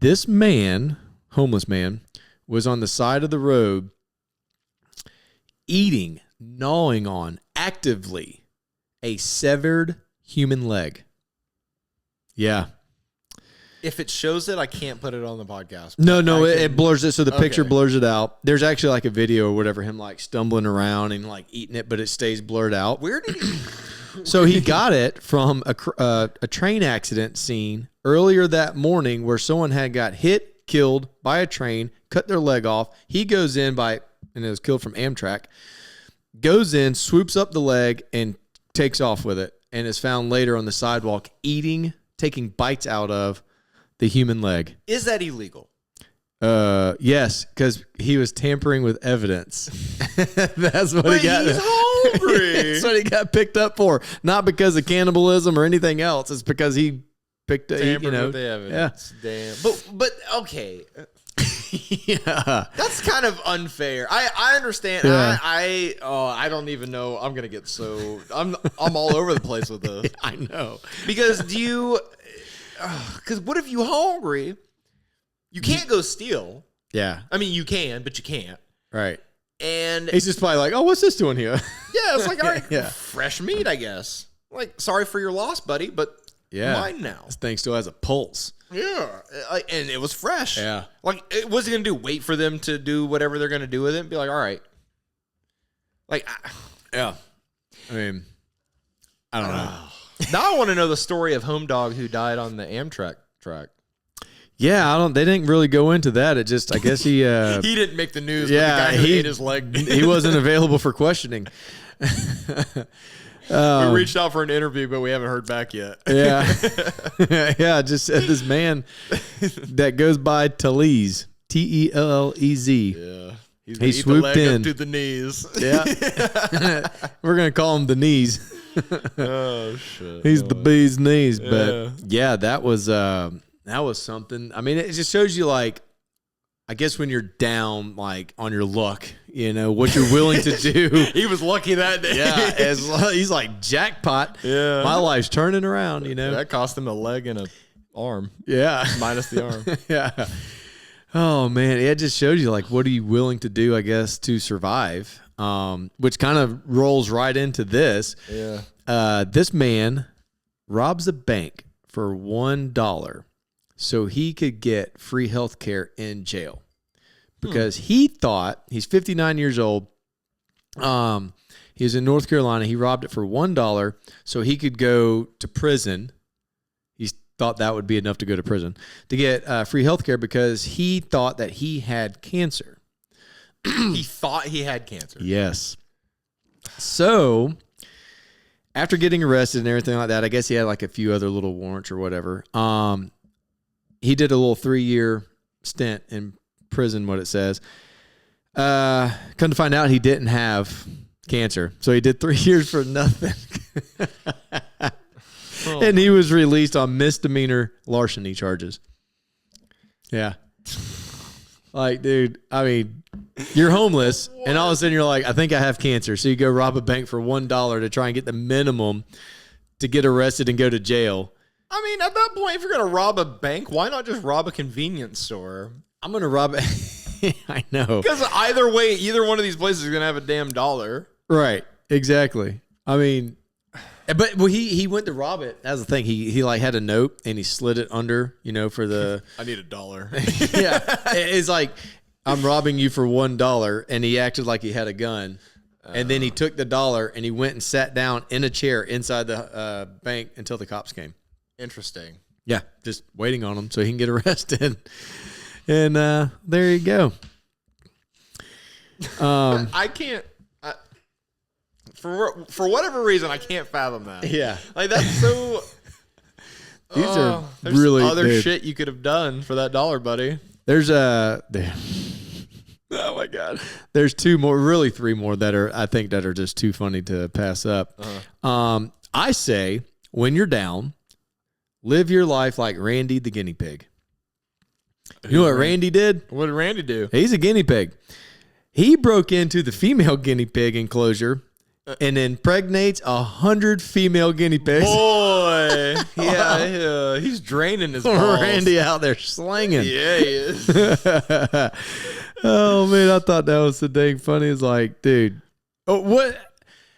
This man, homeless man, was on the side of the road eating, gnawing on, actively, a severed human leg. Yeah. If it shows it, I can't put it on the podcast. No, it blurs it. So the picture blurs it out. There's actually like a video or whatever, him like stumbling around and like eating it, but it stays blurred out. Where did he? So he got it from a train accident scene earlier that morning where someone had got hit, killed by a train, cut their leg off. He goes in and it was killed from Amtrak, goes in, swoops up the leg and takes off with it and is found later on the sidewalk taking bites out of the human leg. Is that illegal? Yes, because he was tampering with evidence. That's what he got. He's hungry. That's what he got picked up for. Not because of cannibalism or anything else. It's because he picked up, with the evidence. Yeah. Damn. But okay. Yeah. That's kind of unfair. I understand. Yeah. I don't even know. I'm gonna get I'm all over the place with this. I know. Because because what if you hungry? You can't go steal. Yeah. I mean, you can, but you can't. Right. And he's just probably like, oh, what's this doing here? Yeah, it's like, all right, fresh meat, I guess. Like, sorry for your loss, buddy, but mine now. This thing still has a pulse. Yeah. And it was fresh. Yeah. Like, what's he going to do? Wait for them to do whatever they're going to do with it and be like, all right. Like, yeah. I mean, I don't know. Now I want to know the story of Home Dog who died on the Amtrak track. Yeah, they didn't really go into that. It just, I guess he he didn't make the news. Yeah, but the guy who ate his leg. He wasn't available for questioning. We reached out for an interview, but we haven't heard back yet. Yeah, yeah. Just said this man that goes by Tellez, Tellez. Yeah, he swooped in up to the knees. Yeah, we're gonna call him the knees. Oh shit! He's the bee's knees. But yeah, that was something. I mean, it just shows you, like, I guess when you're down, like, on your luck, you know, what you're willing to do. He was lucky that day. Yeah, he's like, jackpot. Yeah. My life's turning around, you know. That cost him a leg and an arm. Yeah. Minus the arm. Yeah. Oh, man. It just shows you, like, what are you willing to do, I guess, to survive, which kind of rolls right into this. Yeah. This man robs a bank for $1. So he could get free health care in jail because he thought, he's 59 years old. He was in North Carolina. He robbed it for $1 so he could go to prison. He thought that would be enough to go to prison to get free health care because he thought that he had cancer. He thought he had cancer. Yes. So after getting arrested and everything like that, I guess he had like a few other little warrants or whatever. He did a little 3-year stint in prison, what it says. Come to find out he didn't have cancer. So he did 3 years for nothing. And he was released on misdemeanor larceny charges. Yeah. Like, dude, I mean, you're homeless, and all of a sudden you're like, I think I have cancer. So you go rob a bank for $1 to try and get the minimum to get arrested and go to jail. I mean, at that point, if you're going to rob a bank, why not just rob a convenience store? I'm going to rob it. I know. Because either way, either one of these places is gonna have a damn dollar. Right. Exactly. I mean, but he went to rob it. That's the thing. He like had a note and he slid it under, for the. I need $1. Yeah. It's like, I'm robbing you for $1, and he acted like he had a gun. And then he took the $1 and he went and sat down in a chair inside the bank until the cops came. Interesting. Yeah, just waiting on him so he can get arrested. And there you go. I can't. For whatever reason, I can't fathom that. Yeah, like that's so. These are there's really other shit you could have done for that $1, buddy. There's oh my god. There's 2 more, really 3 more that are just too funny to pass up. I say when you're down, live your life like Randy the guinea pig. You know what Randy did? What did Randy do? He's a guinea pig. He broke into the female guinea pig enclosure and impregnates 100 female guinea pigs. Boy, yeah, he's draining his balls. Randy out there slinging. Yeah, he is. Oh man, I thought that was so dang funny. It's like, dude, what?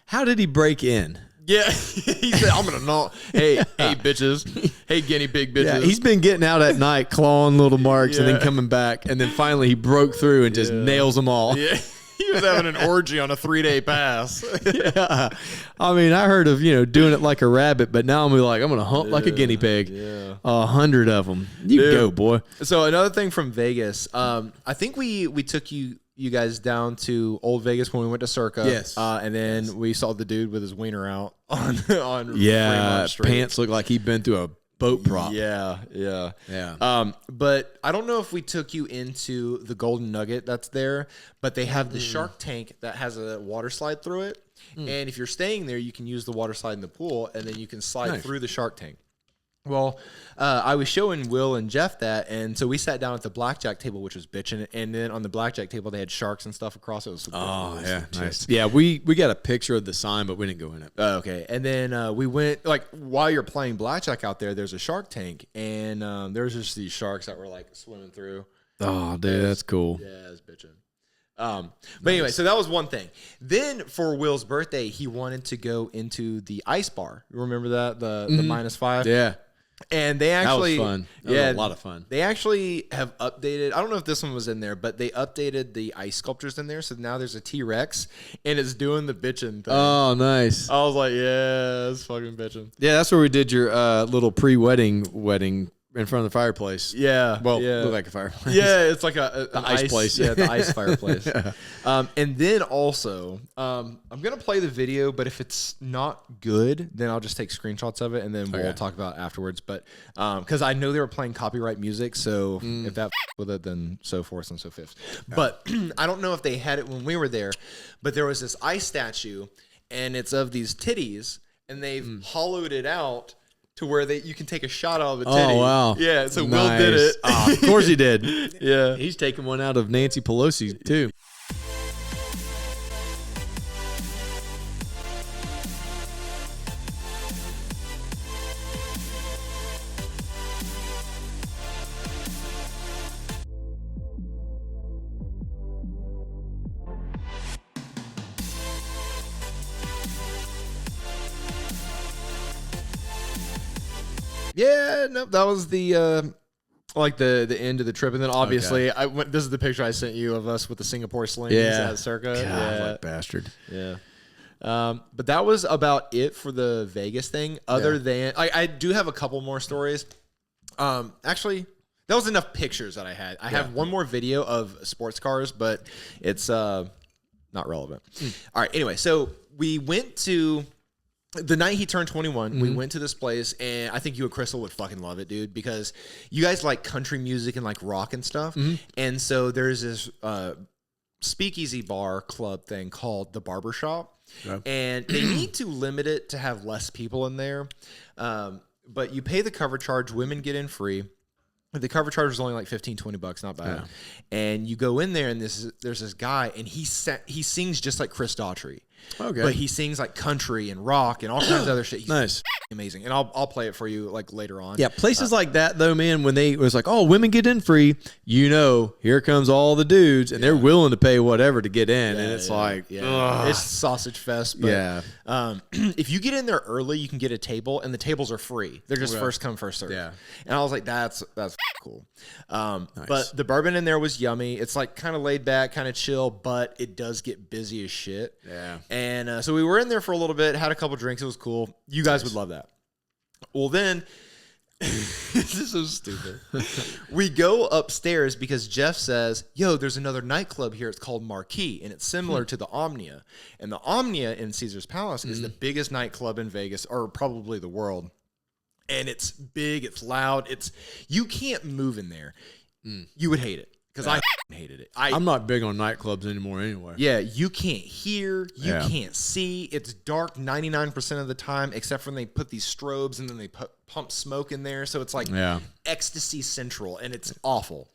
How did he break in? Yeah, he said, "I'm gonna know." Hey, bitches. Hey, guinea pig bitches. Yeah, he's been getting out at night, clawing little marks, and then coming back, and then finally he broke through and just nails them all. Yeah. He was having an orgy on a 3-day pass. Yeah. I mean, I heard of, doing it like a rabbit, but now I'm like, I'm going to hunt like a guinea pig. Yeah. 100 of them. You go, boy. So another thing from Vegas, I think we took you guys down to Old Vegas when we went to Circa. Yes. And then we saw the dude with his wiener out on Fremont Street. Pants look like he'd been through a boat prop. Yeah. But I don't know if we took you into the Golden Nugget that's there, but they have the Shark Tank that has a water slide through it. And if you're staying there, you can use the water slide in the pool, and then you can slide through the Shark Tank. Well, I was showing Will and Jeff that, and so we sat down at the blackjack table, which was bitching, and then on the blackjack table they had sharks and stuff across it. It was super cool. Yeah, nice. Yeah, we got a picture of the sign, but we didn't go in it. Okay, and then we went, like, while you're playing blackjack out there's a Shark Tank, and there's just these sharks that were like swimming through. Oh, dude, that's cool. Yeah, it was bitching. But anyway, so that was one thing. Then for Will's birthday, he wanted to go into the ice bar. You remember that? The -5? Yeah. And they actually, that was fun. That was a lot of fun. They actually have updated. I don't know if this one was in there, but they updated the ice sculptures in there. So now there's a T-Rex, and it's doing the bitching thing. Oh, nice. I was like, yeah, it's fucking bitching. Yeah, that's where we did your little pre-wedding wedding in front of the fireplace. Yeah. Well, yeah. looked like a fireplace. Yeah, it's like an ice place. Yeah, the ice fireplace. And then also, I'm going to play the video, but if it's not good, then I'll just take screenshots of it, and then we'll talk about it afterwards. But because I know they were playing copyright music, so if that with it, then so forth and so fifth. But I don't know if they had it when we were there, but there was this ice statue, and it's of these titties, and they've hollowed it out to where you can take a shot out of the titty. Oh, wow. Yeah, so Will did it. Oh, of course he did. Yeah. He's taking one out of Nancy Pelosi, too. Yeah, nope. That was the like the end of the trip, and then obviously I went. This is the picture I sent you of us with the Singapore slings at Circa. God, what bastard. Yeah. But that was about it for the Vegas thing. Other than I do have a couple more stories. Actually, that was enough pictures that I had. I have one more video of sports cars, but it's not relevant. All right. Anyway, so we went to. The night he turned 21, we went to this place, and I think you and Crystal would fucking love it, dude, because you guys like country music and like rock and stuff. And so there's this speakeasy bar club thing called the Barber Shop, and they need to limit it to have less people in there. But you pay the cover charge, women get in free. The cover charge was only like $15-20, not bad. And you go in there, and there's this guy, and he sings just like Chris Daughtry. Okay. But he sings like country and rock and all kinds of other shit. He's Nice. amazing. And I'll play it for you like later on. Yeah, places like that though, man, when they was like, oh, women get in free, here comes all the dudes, and they're willing to pay whatever to get in, and it's like, it's sausage fest. But, if you get in there early, you can get a table, and the tables are free. They're just first come, first serve. Yeah. And I was like, that's cool. But the bourbon in there was yummy. It's like kind of laid back, kind of chill, but it does get busy as shit. Yeah. And so we were in there for a little bit, had a couple drinks. It was cool. You guys would love that. Well, then, this is so stupid. We go upstairs because Jeff says, yo, there's another nightclub here. It's called Marquee, and it's similar to the Omnia. And the Omnia in Caesar's Palace is the biggest nightclub in Vegas, or probably the world. And it's big, it's loud. You can't move in there. You would hate it. Because I hated it. I'm not big on nightclubs anymore anyway. Yeah, you can't hear, you can't see. It's dark 99% of the time, except for when they put these strobes and then they pump smoke in there. So it's like ecstasy central, and it's awful.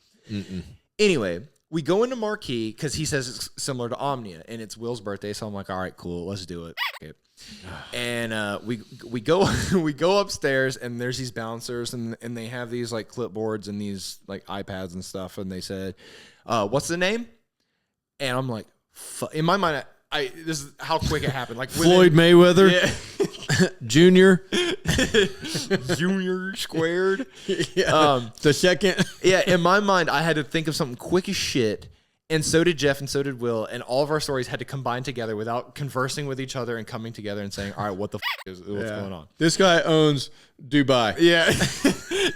Anyway, we go into Marquee because he says it's similar to Omnia, and it's Will's birthday. So I'm like, all right, cool, let's do it. Okay. And we go upstairs, and there's these bouncers, and they have these like clipboards and these like iPads and stuff, and they said, what's the name? And I'm like, in my mind, this is how quick it happened. Like Floyd Mayweather, Junior squared. The second. Yeah, in my mind, I had to think of something quick as shit. And so did Jeff, and so did Will, and all of our stories had to combine together without conversing with each other and coming together and saying, all right, what's going on? This guy owns Dubai. Yeah.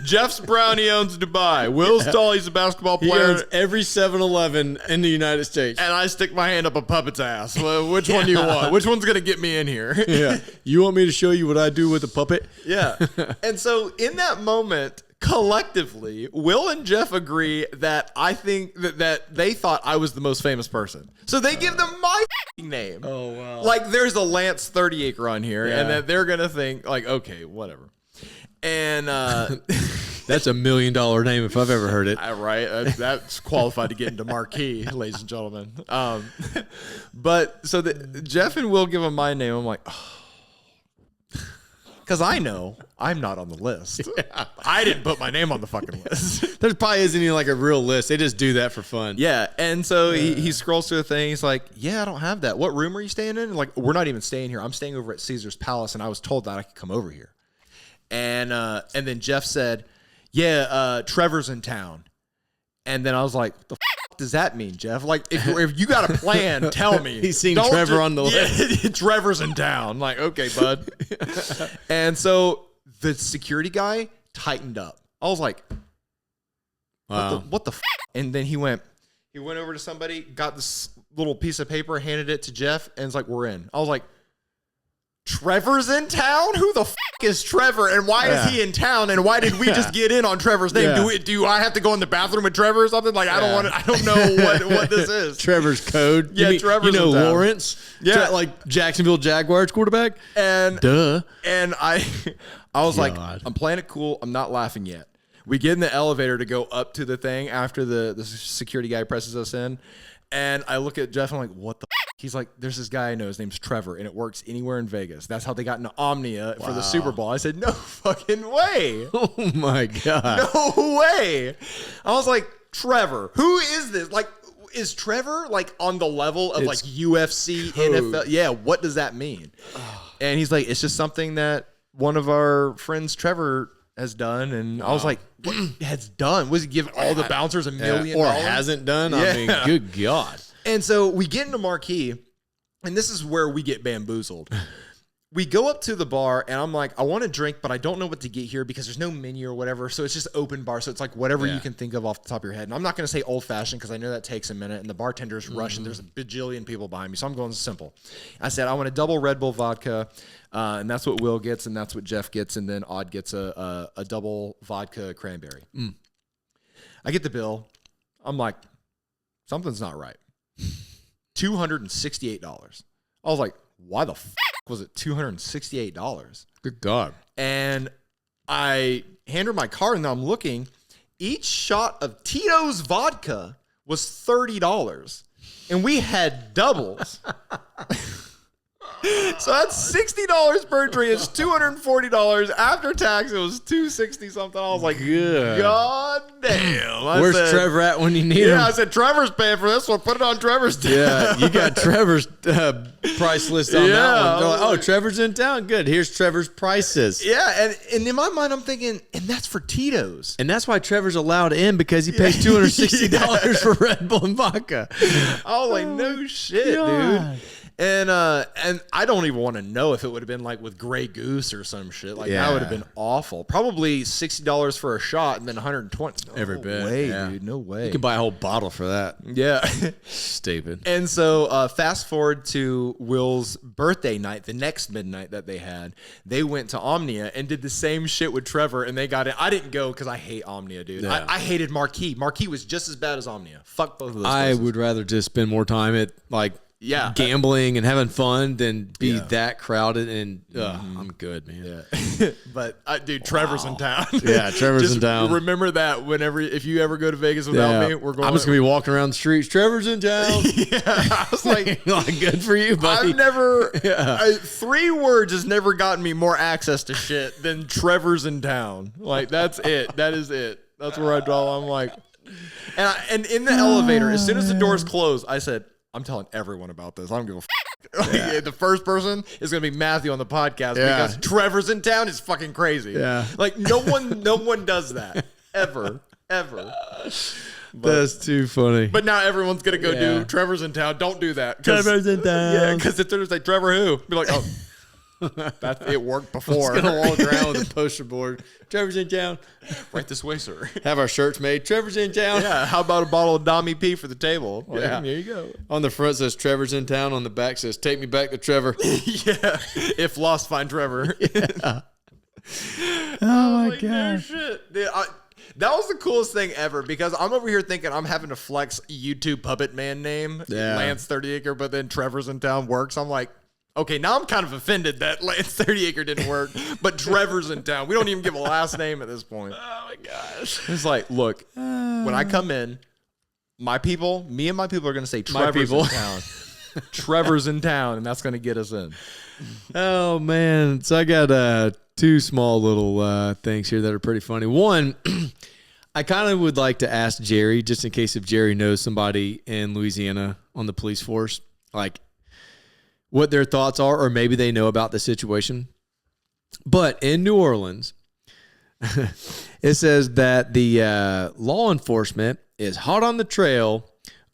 Jeff's brownie owns Dubai. Will's tall, he's a basketball He player. owns every 7-Eleven in the United States. And I stick my hand up a puppet's ass. Well, which one do you want? Which one's going to get me in here? Yeah. You want me to show you what I do with a puppet? Yeah. And so in that moment, collectively, Will and Jeff agree that I think that they thought I was the most famous person. So they give them my name. Oh, wow. Like there's a Lance 30 acre on here, and that they're going to think like, okay, whatever. And that's $1 million name if I've ever heard it. Right. That's qualified to get into Marquee, ladies and gentlemen. But so Jeff and Will give them my name. I'm like, oh. Because I know I'm not on the list. Yeah. I didn't put my name on the fucking list. There probably isn't even like a real list. They just do that for fun. Yeah. And so he scrolls through the thing. He's like, yeah, I don't have that. What room are you staying in? Like, we're not even staying here. I'm staying over at Caesar's Palace, and I was told that I could come over here. And then Jeff said, yeah, Trevor's in town. And then I was like, the f does that mean, Jeff? Like, if you got a plan, tell me. He's seen Trevor on the list. Yeah, Trevor's in town. Like, okay, bud. And so the security guy tightened up. I was like, what the f? And then he went over to somebody, got this little piece of paper, handed it to Jeff, and it's like, we're in. I was like, Trevor's in town? Who the f is Trevor, and why is he in town, and why did we just get in on Trevor's name? Yeah. Do I have to go in the bathroom with Trevor or something? Like, I don't know what this is. Trevor's code. Yeah, Trevor's in town. Lawrence. Yeah. Like Jacksonville Jaguars quarterback. And duh. And I was like, I'm playing it cool. I'm not laughing yet. We get in the elevator to go up to the thing after the security guy presses us in. And I look at Jeff and I'm like, what the f? He's like, there's this guy I know. His name's Trevor, and it works anywhere in Vegas. That's how they got into Omnia for the Super Bowl. I said, no fucking way. Oh, my God. No way. I was like, Trevor, who is this? Like, is Trevor, like, on the level of, like, UFC, code. NFL? Yeah, what does that mean? And he's like, it's just something that one of our friends, Trevor, has done. And I was like, what has done? Was he giving all the bouncers $1 million? Or hasn't done? I mean, good God. And so we get into Marquee, and this is where we get bamboozled. We go up to the bar, and I'm like, I want a drink, but I don't know what to get here because there's no menu or whatever. So it's just open bar. So it's like whatever you can think of off the top of your head. And I'm not going to say old fashioned because I know that takes a minute, and the bartender's rushing. There's a bajillion people behind me. So I'm going simple. I said, I want a double Red Bull vodka, and that's what Will gets, and that's what Jeff gets, and then Odd gets a double vodka cranberry. I get the bill. I'm like, something's not right. $268. I was like, why the f was it $268? Good God. And I hand her my card, and I'm looking. Each shot of Tito's vodka was $30. And we had doubles. So that's $60 per tree. It's $240 after tax. It was $260 something. I was like, Good. God damn. Where's Trevor at when you need him? Yeah, I said Trevor's paying for this one. Put it on Trevor's tab. Yeah, you got Trevor's price list on that one. They're like, like, Trevor's in town. Good. Here's Trevor's prices. Yeah, and in my mind, I'm thinking, and that's for Tito's. And that's why Trevor's allowed in because he pays $260 for Red Bull and vodka. I was like, no shit, God. dude. And I don't even want to know if it would have been like with Grey Goose or some shit. Like that would have been awful. Probably $60 for a shot and then $120. No Every bit. way, Yeah. dude. No way. You can buy a whole bottle for that. Yeah. Stupid. And so fast forward to Will's birthday night, the next midnight that they had. They went to Omnia and did the same shit with Trevor, and they got it. I didn't go because I hate Omnia, dude. Yeah. I hated Marquee. Marquee was just as bad as Omnia. Fuck both of those I places. would rather just spend more time at like gambling and having fun than be that crowded. And I'm good, man. Yeah. But dude, Trevor's in town. Yeah, Trevor's Just in town. Remember that if you ever go to Vegas without me, we're going. I'm just gonna be walking around the streets. Trevor's in town. Yeah, I was like, good for you, buddy. I've never 3 words has never gotten me more access to shit than Trevor's in town. Like that's it. That is it. That's where I draw. I'm like, and in the elevator, as soon as the doors close, I said, I'm telling everyone about this. I don't give a f. The first person is going to be Matthew on the podcast because Trevor's in town is fucking crazy. Yeah. Like no one does that ever. That's too funny. But now everyone's going to go do Trevor's in town. Don't do that. Trevor's in town. Yeah, because if they're like, Trevor who? Be like, oh. It worked before. I'm gonna walk around with a poster board. Trevor's in town. Right this way, sir. Have our shirts made. Trevor's in town. Yeah. How about a bottle of Dami P for the table? Like, Yeah. There you go. On the front says Trevor's in town. On the back says take me back to Trevor. Yeah. If lost, find Trevor. Oh my Like, no shit. Dude, that was the coolest thing ever because I'm over here thinking I'm having to flex YouTube puppet man name, Lance 30 Acre, but then Trevor's in town works. I'm like, okay, now I'm kind of offended that Lance 30 Acre didn't work, but Trevor's in town. We don't even give a last name at this point. Oh my gosh. It's like, look, when I come in, me and my people are going to say Trevor's in town. Trevor's in town, and that's going to get us in. Oh man. So I got 2 small little things here that are pretty funny. One, I kind of would like to ask Jerry, just in case if Jerry knows somebody in Louisiana on the police force, like what their thoughts are, or maybe they know about the situation. But in New Orleans, it says that the law enforcement is hot on the trail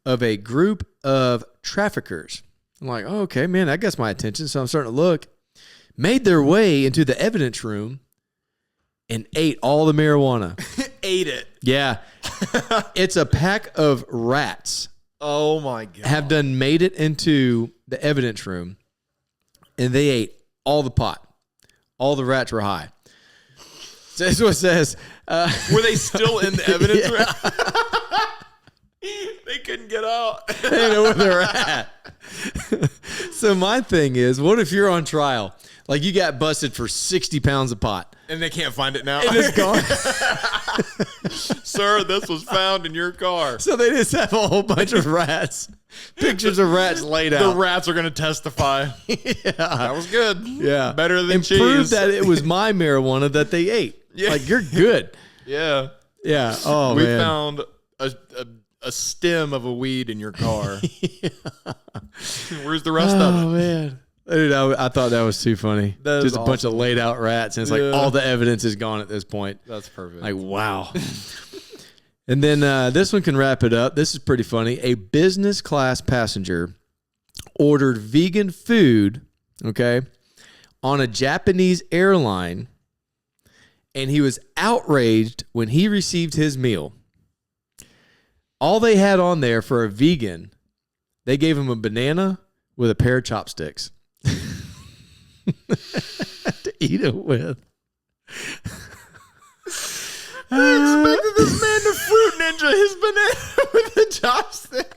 of a group of traffickers. I'm like, oh, okay, man, that gets my attention. So I'm starting to look. Made their way into the evidence room and ate all the marijuana. Ate it. Yeah. It's a pack of rats. Oh, my God. Have made it into the evidence room, and they ate all the pot. All the rats were high. So that's what it says. Were they still in the evidence room? They couldn't get out. They didn't know where they're at. So my thing is, what if you're on trial? Like you got busted for 60 pounds of pot. And they can't find it now. And it's gone. Sir, this was found in your car. So they just have a whole bunch of rats. Pictures of rats laid out. The rats are going to testify. Yeah. That was good. Yeah. Better than and cheese. prove that it was my marijuana that they ate. Yeah. Like, you're good. Yeah. Yeah. Oh, we man. found a stem of a weed in your car. Where's the rest of it? Oh, man. Dude, I thought that was too funny. That is just a bunch of laid out rats. And it's like all the evidence is gone at this point. That's perfect. Like, wow. And then this one can wrap it up. This is pretty funny. A business class passenger ordered vegan food, okay, on a Japanese airline, and he was outraged when he received his meal. All they had on there for a vegan, they gave him a banana with a pair of chopsticks to eat it with. I expected this man to fruit ninja his banana with a chopstick.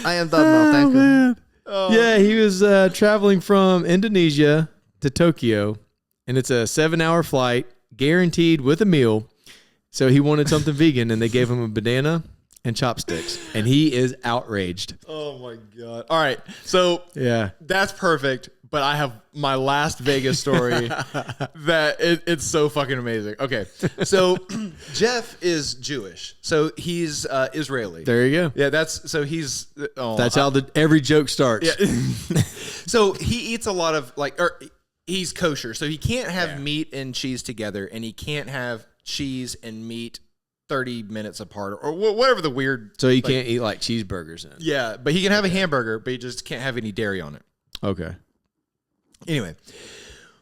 I am done now, thank you. Oh. Yeah, he was traveling from Indonesia to Tokyo, and it's a 7-hour flight, guaranteed with a meal. So he wanted something vegan, and they gave him a banana, and Chopsticks, and he is outraged. Oh my God. All right. So Yeah. that's perfect. But I have my last Vegas story that it's so fucking amazing. Okay. So Jeff is Jewish. So he's Israeli. There you go. Yeah, that's so he's That's how every joke starts. Yeah. So he eats a lot of he's kosher. So he can't have meat and cheese together, and he can't have cheese and meat 30 minutes apart or whatever the weird. So he can't eat like cheeseburgers then. Yeah, but he can have a hamburger, but he just can't have any dairy on it. Okay. Anyway,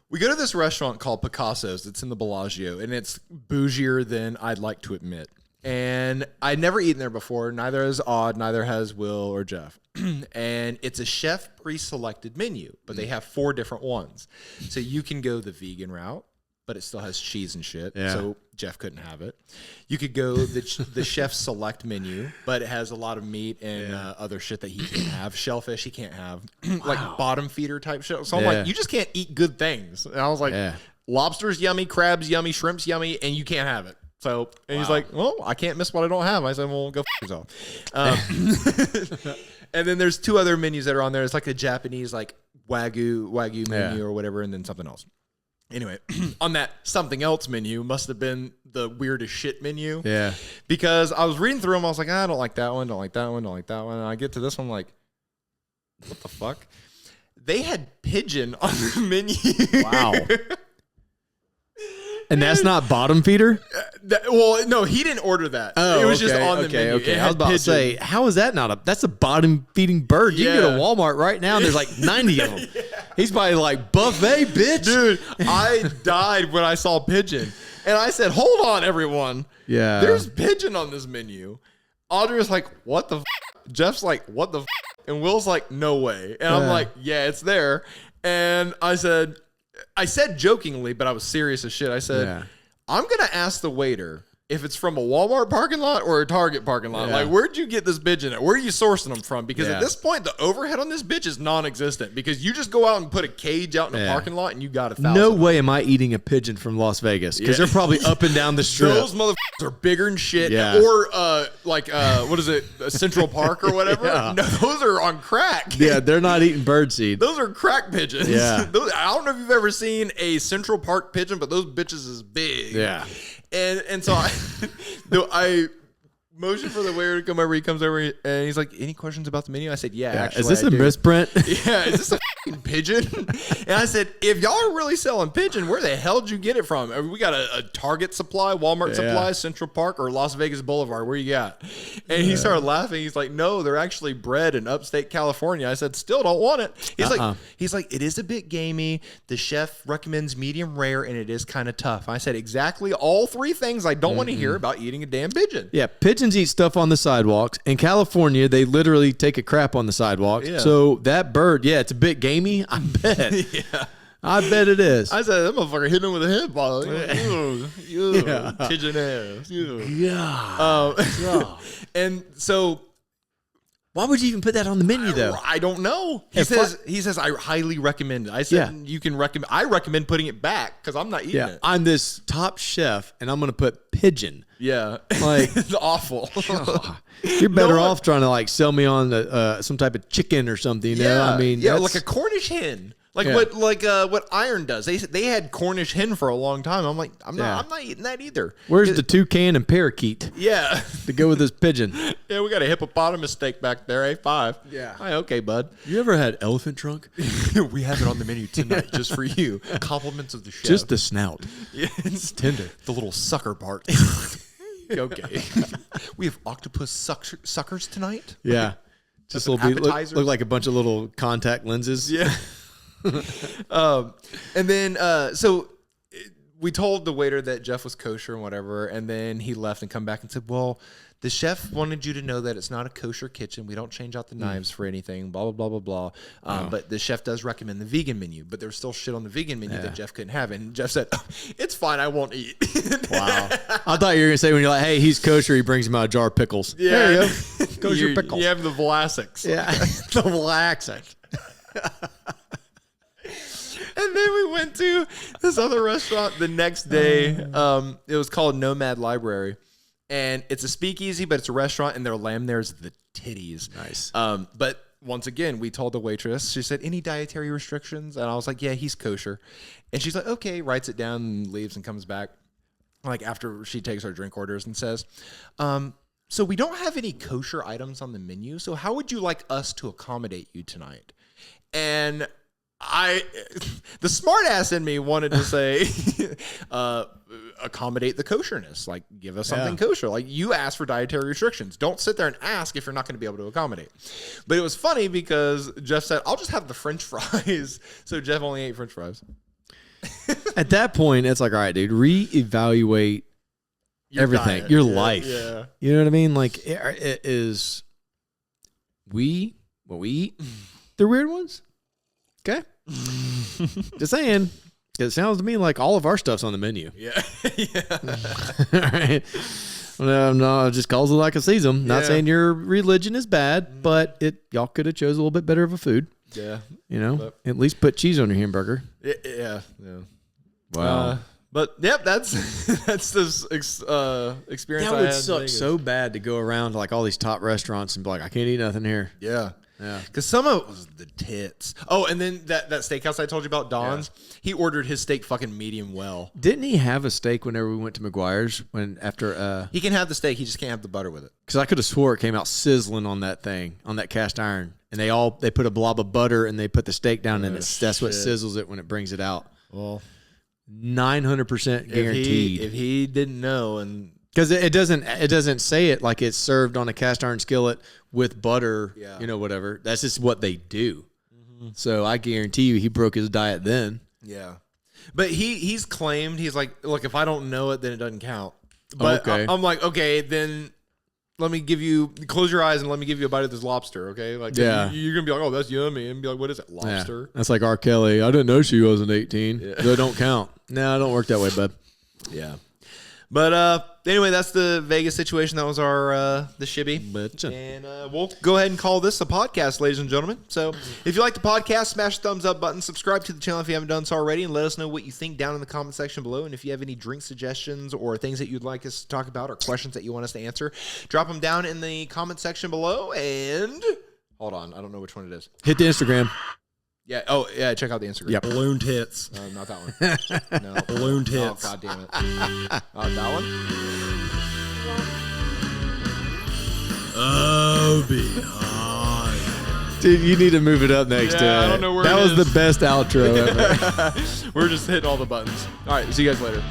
we go to this restaurant called Picassos. It's in the Bellagio, and it's bougier than I'd like to admit. And I'd never eaten there before. Neither has Odd, neither has Will or Jeff. And it's a chef pre-selected menu, but they have 4 different ones. So you can go the vegan route, but it still has cheese and shit. Yeah. So Jeff couldn't have it. You could go the chef select menu, but it has a lot of meat and other shit that he can't have. Shellfish he can't have. Like bottom feeder type shit. So I'm like, you just can't eat good things. And I was like, lobster's yummy, crab's yummy, shrimp's yummy, and you can't have it. So, and he's like, well, I can't miss what I don't have. I said, well, go f yourself. And then there's 2 other menus that are on there. It's like a Japanese like Wagyu menu or whatever, and then something else. Anyway, on that something else menu must have been the weirdest shit menu. Yeah. Because I was reading through them, I was like, I don't like that one, don't like that one, don't like that one. And I get to this one, like, what the fuck? They had pigeon on the menu. Wow. And that's not bottom feeder? Well, no, he didn't order that. Oh, it was just on the menu. Okay. I was about to say, how is that not that's a bottom feeding bird. You can go to Walmart right now and there's like 90 of them. He's probably like, buffet, bitch. Dude, I died when I saw pigeon. And I said, hold on, everyone. Yeah. There's pigeon on this menu. Audrey was like, what the f-? Jeff's like, what the f-? And Will's like, no way. And I'm like, yeah, it's there. And I said jokingly, but I was serious as shit. I said, I'm going to ask the waiter if it's from a Walmart parking lot or a Target parking lot. Like, where'd you get this pigeon at? Where are you sourcing them from? Because at this point, the overhead on this bitch is non-existent because you just go out and put a cage out in a parking lot and you got 1,000. No way am I eating a pigeon from Las Vegas because they're probably up and down the strip. Those motherfuckers are bigger than shit. Yeah. Or what is it, Central Park or whatever? No, those are on crack. Yeah, they're not eating birdseed. Those are crack pigeons. Yeah. I don't know if you've ever seen a Central Park pigeon, but those bitches is big. Yeah. And so I motioned for the waiter to come over. He comes over and he's like, any questions about the menu? I said, actually. Is this I a do. misprint? Yeah, is this a fucking pigeon? And I said, if y'all are really selling pigeon, where the hell did you get it from? I mean, we got a Target supply, Walmart supply, Central Park, or Las Vegas Boulevard. Where you got? And he started laughing. He's like, no, they're actually bred in upstate California. I said, still don't want it. He's like, it is a bit gamey. The chef recommends medium rare, and it is kind of tough. I said, exactly all 3 things I don't want to hear about eating a damn pigeon. Yeah, pigeons eat stuff on the sidewalks. In California, they literally take a crap on the sidewalks. Yeah. So that bird, it's a bit gamey, I bet. I bet it is. I said, that motherfucker hit him with a head ball. Pigeon ass. Yeah. And so... Why would you even put that on the menu, though? I don't know. He says, I highly recommend it. I said, you can recommend. I recommend putting it back because I'm not eating it. I'm this top chef, and I'm going to put pigeon. Yeah. Like, it's awful. You're better off trying to, like, sell me on some type of chicken or something, you know? I mean, like a Cornish hen. What Iron does. They had Cornish hen for a long time. I'm like, I'm not eating that either. Where's the toucan and parakeet? Yeah. To go with this pigeon. Yeah, we got a hippopotamus steak back there, A5. Yeah. Hi, okay, bud. You ever had elephant trunk? We have it on the menu tonight just for you. Compliments of the chef. Just the snout. Yeah, it's tender. The little sucker part. Okay. We have octopus suckers tonight. Yeah. Just a little bit, look like a bunch of little contact lenses. Yeah. And then so we told the waiter that Jeff was kosher and whatever, and then he left and come back and said, well, the chef wanted you to know that it's not a kosher kitchen. We don't change out the knives for anything, blah, blah, blah, blah, blah. But the chef does recommend the vegan menu, but there's still shit on the vegan menu that Jeff couldn't have. And Jeff said, it's fine, I won't eat. Wow. I thought you were going to say when you're like, hey, he's kosher, he brings him out a jar of pickles. Yeah. There you go. Kosher pickles. You have the Vlasics. Yeah. The Vlasics. And then we went to this other restaurant the next day. It was called Nomad Library. And it's a speakeasy, but it's a restaurant, and their lamb there's the titties. Nice. But once again, we told the waitress, she said, any dietary restrictions? And I was like, yeah, he's kosher. And she's like, okay, writes it down and leaves and comes back. Like after she takes our drink orders and says, so we don't have any kosher items on the menu. So how would you like us to accommodate you tonight? And the smart ass in me wanted to say, accommodate the kosherness. Like, give us something kosher. Like, you ask for dietary restrictions. Don't sit there and ask if you're not going to be able to accommodate. But it was funny because Jeff said, I'll just have the French fries. So Jeff only ate French fries. At that point, it's like, all right, dude, reevaluate everything, your life. Yeah. You know what I mean? Like, it is what we eat, they're weird ones. Okay. Just saying. It sounds to me like all of our stuff's on the menu. Yeah. All right. No, just calls it like I sees them. Not saying your religion is bad, but y'all could have chose a little bit better of a food. Yeah. You know, at least put cheese on your hamburger. Yeah. Wow. But yep, that's this experience. That I would had suck so bad to go around to like all these top restaurants and be like, I can't eat nothing here. Yeah. Because some of it was the tits. Oh, and then that steakhouse I told you about, Don's, he ordered his steak fucking medium well. Didn't he have a steak whenever we went to McGuire's He can have the steak, he just can't have the butter with it. Because I could have swore it came out sizzling on that thing, on that cast iron. And they put a blob of butter and they put the steak down and that's what sizzles it when it brings it out. Well, 900% guaranteed. If he didn't know, and because it doesn't say it like it's served on a cast iron skillet with butter, whatever. That's just what they do. Mm-hmm. So I guarantee you he broke his diet then. Yeah. But he's claimed, he's like, look, if I don't know it, then it doesn't count. But okay. I'm like, okay, then let me close your eyes and let me give you a bite of this lobster, okay? Like, you're going to be like, oh, that's yummy. And be like, what is it, lobster? Yeah. That's like R. Kelly. I didn't know she wasn't 18. Yeah. So it don't count. No, it don't work that way, bud. Yeah. But anyway, that's the Vegas situation. That was our the shibby. And we'll go ahead and call this a podcast, ladies and gentlemen. So if you like the podcast, smash the thumbs up button, subscribe to the channel if you haven't done so already, and let us know what you think down in the comment section below. And if you have any drink suggestions or things that you'd like us to talk about or questions that you want us to answer, drop them down in the comment section below. And hold on, I don't know which one it is. Hit the Instagram. Yeah. Oh, yeah. Check out the Instagram. Yeah. Balloon tits. Not that one. No. Balloon tits. Oh, God damn it. That one? Oh, Beeyond. Dude, you need to move it up next to I don't know where that it was is. the best outro ever. We're just hitting all the buttons. All right. See you guys later.